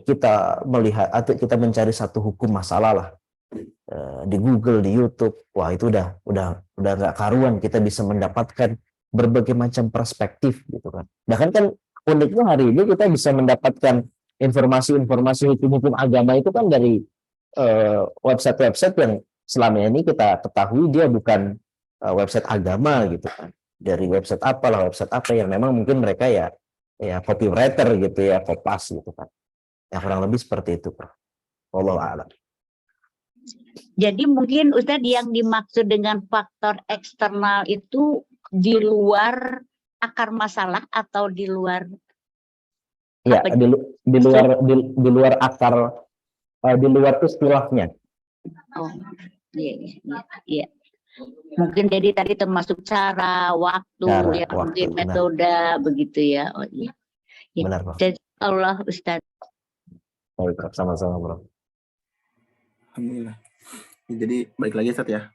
B: kita melihat atau kita mencari satu hukum masalah lah di Google, di YouTube, wah itu udah nggak karuan, kita bisa mendapatkan berbagai macam perspektif gitu kan. Bahkan kan uniknya hari ini kita bisa mendapatkan informasi-informasi hukum-hukum agama itu kan dari website-website yang selama ini kita ketahui dia bukan website agama gitu kan. Dari website apa yang memang mungkin mereka ya copywriter gitu ya, kopas gitu kan. Ya kurang lebih seperti itu, Prof. Wallahu a'lam.
C: Jadi mungkin Ustadz yang dimaksud dengan faktor eksternal itu di luar akar masalah atau di luar
B: ya di luar akar, di luar istilahnya.
C: Oh iya. Mungkin jadi tadi termasuk cara, waktu,
B: Cara,
C: ya
B: waktu,
C: mungkin
B: benar,
C: metode begitu ya. Oh iya. Ya.
B: benar, Bro.
C: Allah Ustaz.
B: Baik, Bro. Sama-sama, Bro.
A: Alhamdulillah. Jadi baik lagi Ustaz ya.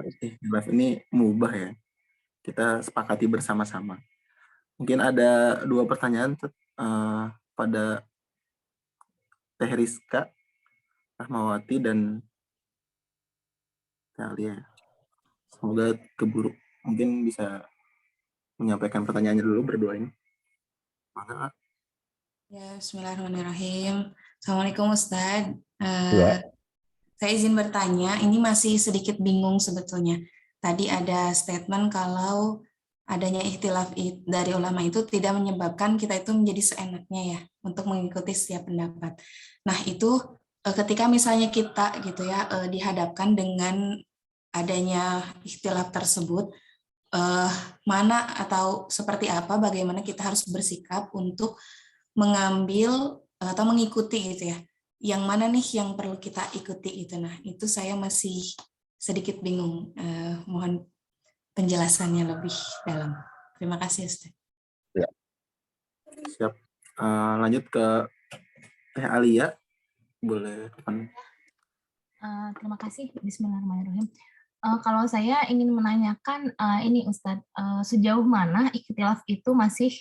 A: Ikhtilaf ini mubah ya. Kita sepakati bersama-sama. Mungkin ada 2 pertanyaan Ustaz, pada Teh Rizka Rahmawati dan Teh Alia. Semoga keburu. Mungkin bisa menyampaikan pertanyaannya dulu berdua ini. Maka
E: Ya, bismillahirrahmanirrahim. Assalamualaikum Ustadz.
B: Ya.
E: Saya izin bertanya, ini masih sedikit bingung sebetulnya. Tadi ada statement kalau adanya ikhtilaf dari ulama itu tidak menyebabkan kita itu menjadi seenaknya ya untuk mengikuti setiap pendapat. Nah itu ketika misalnya kita gitu ya dihadapkan dengan adanya ikhtilaf tersebut, mana atau seperti apa bagaimana kita harus bersikap untuk mengambil atau mengikuti gitu ya. Yang mana nih yang perlu kita ikuti itu. Nah, itu saya masih sedikit bingung. Mohon penjelasannya lebih dalam. Terima kasih, Ustaz.
B: Ya.
A: Siap. Lanjut ke Teh Alia. Boleh.
F: Terima kasih. Bismillahirrahmanirrahim. Kalau saya ingin menanyakan ini Ustadz, sejauh mana ikhtilaf itu masih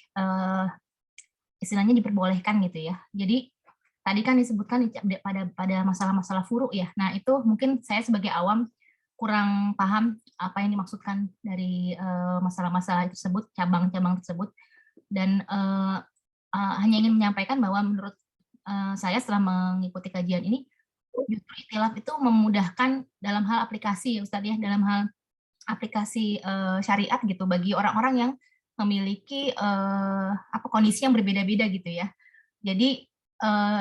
F: istilahnya diperbolehkan gitu ya. Jadi tadi kan disebutkan pada masalah-masalah furu ya. Nah itu mungkin saya sebagai awam kurang paham apa yang dimaksudkan dari masalah-masalah tersebut, cabang-cabang tersebut. Dan hanya ingin menyampaikan bahwa menurut saya setelah mengikuti kajian ini, justru ikhtilaf itu memudahkan dalam hal aplikasi, Ustadz ya, dalam hal aplikasi syariat gitu bagi orang-orang yang memiliki kondisi yang berbeda-beda gitu ya. Jadi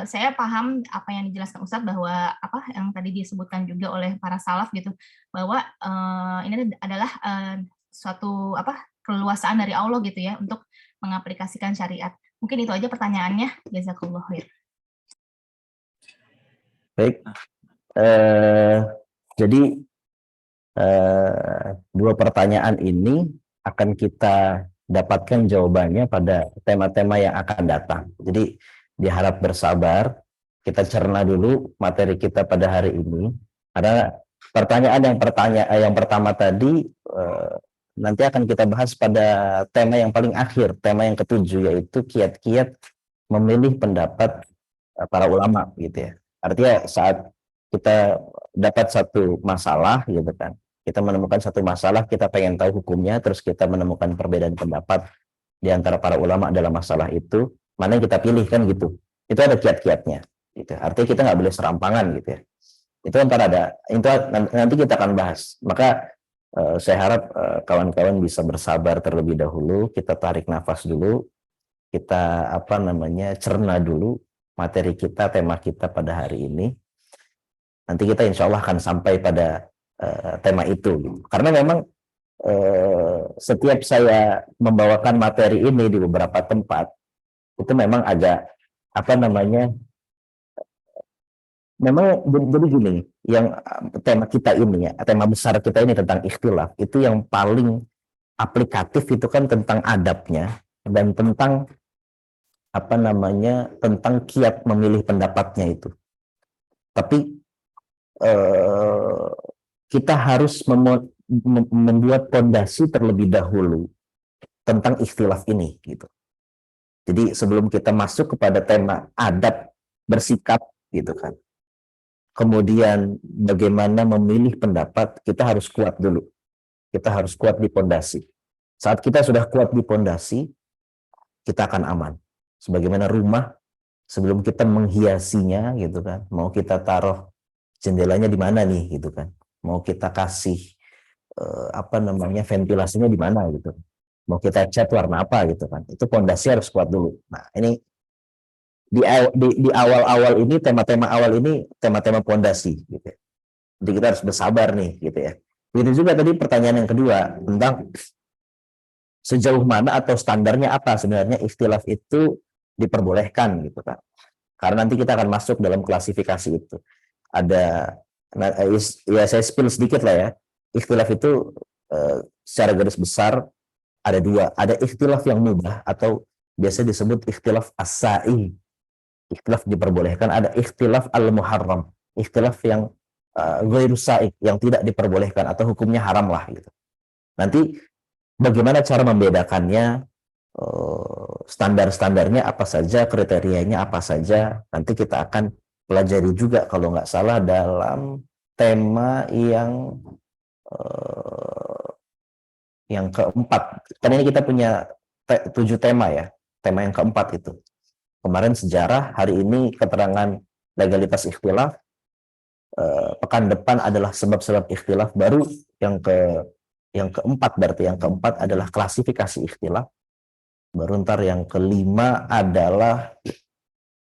F: saya paham apa yang dijelaskan Ustadz bahwa yang tadi disebutkan juga oleh para salaf gitu, bahwa ini adalah suatu keleluasaan dari Allah gitu ya untuk mengaplikasikan syariat. Mungkin itu aja pertanyaannya. Jazakallah khair.
B: Baik. Jadi 2 pertanyaan ini akan kita dapatkan jawabannya pada tema-tema yang akan datang. Jadi diharap bersabar, kita cerna dulu materi kita pada hari ini. Ada pertanyaan yang pertama tadi nanti akan kita bahas pada tema yang paling akhir, tema yang ke-7, yaitu kiat-kiat memilih pendapat para ulama gitu ya. Artinya saat kita dapat satu masalah gitu kan, kita menemukan satu masalah, kita pengen tahu hukumnya, terus kita menemukan perbedaan pendapat di antara para ulama dalam masalah itu, mana yang kita pilih kan gitu. Itu ada kiat-kiatnya gitu. Artinya kita nggak boleh serampangan gitu ya. Itu nanti kita akan bahas. Maka saya harap kawan-kawan bisa bersabar terlebih dahulu, kita tarik nafas dulu, kita cerna dulu materi kita, tema kita pada hari ini. Nanti kita insya Allah akan sampai pada tema itu. Karena memang setiap saya membawakan materi ini di beberapa tempat, itu memang agak memang jadi gini, yang tema kita ini ya, tema besar kita ini tentang ikhtilaf, itu yang paling aplikatif itu kan tentang adabnya dan tentang tentang kiat memilih pendapatnya itu. Tapi kita harus membuat fondasi terlebih dahulu tentang ikhtilaf ini gitu. Jadi sebelum kita masuk kepada tema adab bersikap gitu kan, kemudian bagaimana memilih pendapat, kita harus kuat dulu. Kita harus kuat di fondasi. Saat kita sudah kuat di fondasi, kita akan aman. Sebagaimana rumah, sebelum kita menghiasinya gitu kan, mau kita taruh jendelanya di mana nih gitu kan, mau kita kasih ventilasinya di mana gitu, mau kita cat warna apa gitu kan, itu fondasi harus kuat dulu. Nah ini di awal-awal ini, tema-tema awal ini tema-tema fondasi gitu. Jadi kita harus bersabar nih gitu ya. Begitu juga tadi pertanyaan yang kedua tentang sejauh mana atau standarnya apa sebenarnya ikhtilaf itu diperbolehkan gitu kan. Karena nanti kita akan masuk dalam klasifikasi itu. Ada, ya saya spill sedikit lah ya. ikhtilaf itu secara garis besar ada dua. Ada ikhtilaf yang mubah atau biasa disebut ikhtilaf as-sa'i. Ikhtilaf diperbolehkan. Ada ikhtilaf al-muharram. Ikhtilaf yang ghairu sa'i, yang tidak diperbolehkan atau hukumnya haram lah gitu. Nanti bagaimana cara membedakannya, standar-standarnya apa saja, kriterianya apa saja, nanti kita akan pelajari juga kalau nggak salah dalam tema yang keempat. Karena ini kita punya 7 tema ya. Tema yang keempat itu. Kemarin sejarah, hari ini keterangan legalitas ikhtilaf. Pekan depan adalah sebab-sebab ikhtilaf, baru yang keempat, berarti yang keempat adalah klasifikasi ikhtilaf. Baru ntar yang kelima adalah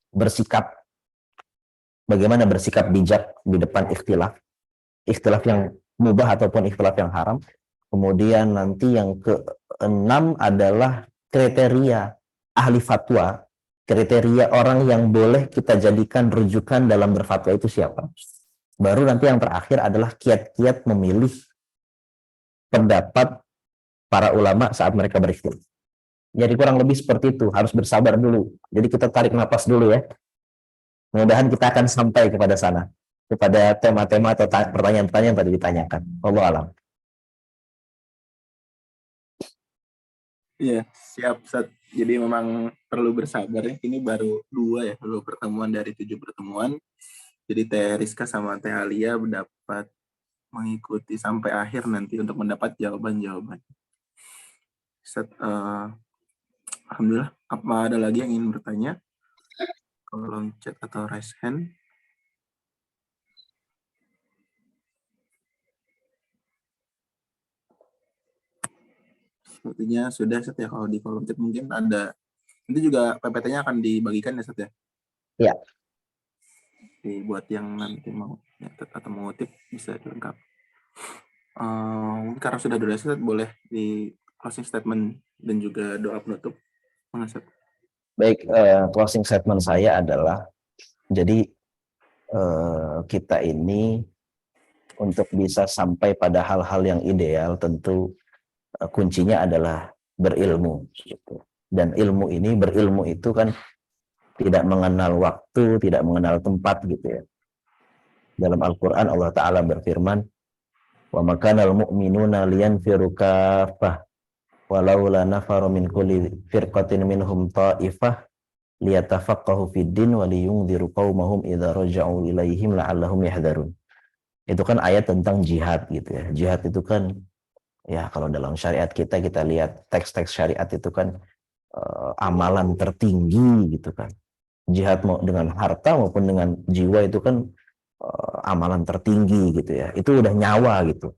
B: bersikap, bagaimana bersikap bijak di depan ikhtilaf. Ikhtilaf yang mubah ataupun ikhtilaf yang haram. Kemudian nanti yang keenam adalah kriteria ahli fatwa. Kriteria orang yang boleh kita jadikan rujukan dalam berfatwa itu siapa. Baru nanti yang terakhir adalah kiat-kiat memilih pendapat para ulama saat mereka berikhtilaf. Jadi kurang lebih seperti itu, harus bersabar dulu. Jadi kita tarik napas dulu ya. Mudah-mudahan kita akan sampai kepada sana, kepada tema-tema atau pertanyaan-pertanyaan yang tadi ditanyakan. Wallahu a'lam.
A: Iya, siap, Ustaz. Jadi memang perlu bersabar ya. Ini baru 2 ya, baru pertemuan dari 7 pertemuan. Jadi Teh Rizka sama Teh Alia dapat mengikuti sampai akhir nanti untuk mendapat jawaban-jawaban. Ustaz, alhamdulillah. Apa ada lagi yang ingin bertanya? Kolom chat atau raise hand. Sepertinya sudah, Ustaz ya. Kalau di kolom chat mungkin ada. Nanti juga PPT-nya akan dibagikan ya, Ustaz ya?
B: Ya.
A: Jadi buat yang nanti mau nyatet atau mengutip bisa dilengkapi. Karena sudah durasi, Ustaz, boleh di closing statement dan juga doa penutup. Ustaz.
B: Baik, closing statement saya adalah, jadi kita ini untuk bisa sampai pada hal-hal yang ideal tentu kuncinya adalah berilmu. Gitu. Dan berilmu itu kan tidak mengenal waktu, tidak mengenal tempat gitu ya. Dalam Al-Quran Allah Ta'ala berfirman, wa makanal mu'minuna liyanfiru kaffah walaula nafaru min kulli firqatin minhum ta'ifah liyatafaqahu fid din wa liyunziru qaumahum idza raja'u ilaihim la'allahum yahdharun. Itu kan ayat tentang jihad gitu ya. Jihad itu kan ya kalau dalam syariat kita lihat teks-teks syariat itu kan amalan tertinggi gitu kan. Jihad mau dengan harta maupun dengan jiwa itu kan amalan tertinggi gitu ya. Itu udah nyawa gitu.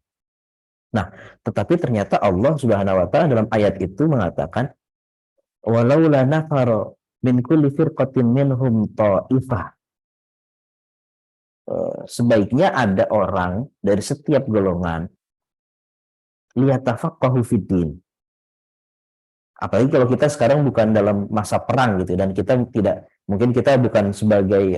B: Nah, tetapi ternyata Allah Subhanahu wa taala dalam ayat itu mengatakan walaula nafara min kulli firqatin minhum ta'ifah. Sebaiknya ada orang dari setiap golongan liyatafaqahu fiddin. Apalagi kalau kita sekarang bukan dalam masa perang gitu, dan kita mungkin kita bukan sebagai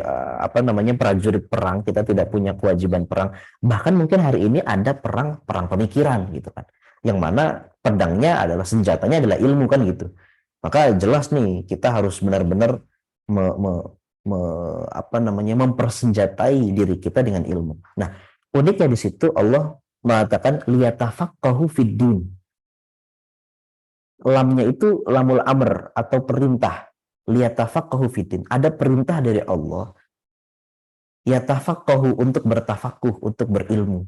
B: prajurit perang, kita tidak punya kewajiban perang. Bahkan mungkin hari ini ada perang pemikiran gitu kan, yang mana pedangnya adalah, senjatanya adalah ilmu kan gitu. Maka jelas nih kita harus benar-benar mempersenjatai diri kita dengan ilmu. Nah, uniknya di situ Allah mengatakan liyatafaqahu fiddin. Lamnya itu lamul amr atau perintah. Liyatafaqahu fiddin. Ada perintah dari Allah. Yatafaqahu untuk bertafakuh, untuk berilmu.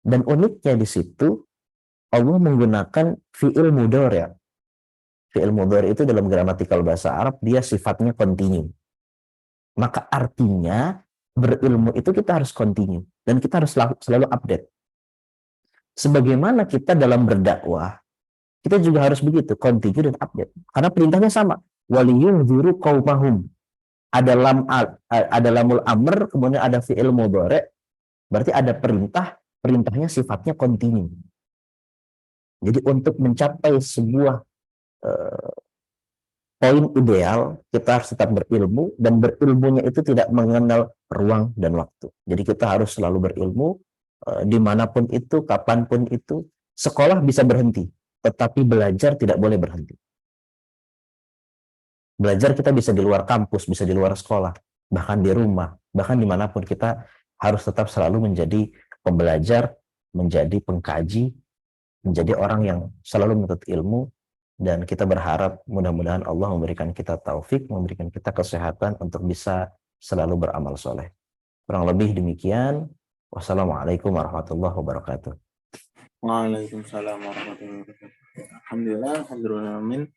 B: Dan uniknya di situ Allah menggunakan fi'il mudhari'. Fi'il mudhari' itu dalam gramatikal bahasa Arab dia sifatnya continue. Maka artinya berilmu itu kita harus continue dan kita harus selalu update. Sebagaimana kita dalam berdakwah, kita juga harus begitu, continue dan update. Karena perintahnya sama. Waliyunziru qaumahum. Ada lamul amr, kemudian ada fi'il mudhari'. Berarti ada perintahnya sifatnya continue. Jadi untuk mencapai sebuah poin ideal, kita harus tetap berilmu, dan berilmunya itu tidak mengenal ruang dan waktu. Jadi kita harus selalu berilmu, dimanapun itu, kapanpun itu, sekolah bisa berhenti, tetapi belajar tidak boleh berhenti. Belajar kita bisa di luar kampus, bisa di luar sekolah, bahkan di rumah, bahkan dimanapun kita harus tetap selalu menjadi pembelajar, menjadi pengkaji, menjadi orang yang selalu menuntut ilmu, dan kita berharap mudah-mudahan Allah memberikan kita taufik, memberikan kita kesehatan untuk bisa selalu beramal soleh. Kurang lebih demikian. Wassalamualaikum warahmatullahi wabarakatuh.
A: Waalaikumsalam warahmatullahi wabarakatuh. Alhamdulillah, amin.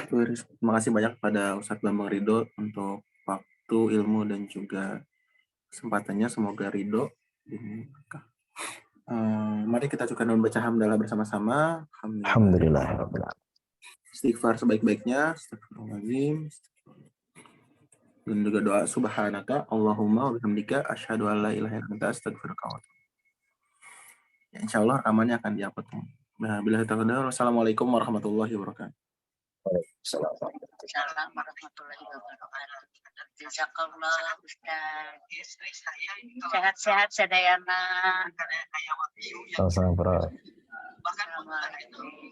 A: Terima kasih banyak pada Ustadz Bambang Ridho untuk waktu, ilmu, dan juga kesempatannya. Semoga ridho. Mari kita cukupkan dengan baca hamdalah bersama-sama.
B: Alhamdulillah.
A: Istighfar sebaik-baiknya. Astagfirullahaladzim. Dan juga doa subhanaka Allahumma wa bihamdika asyhadu an la ilaha illa anta astaghfiruka wa atubu. Ya, insyaallah rekamannya akan diupload. Nah, bila taqaddar, wassalamualaikum warahmatullahi wabarakatuh.
C: Assalamualaikum warahmatullahi wabarakatuh. Jazakallah Ustaz. Sehat-sehat Sadayana.
B: Sama-sama, Bro.
C: Assalamualaikum.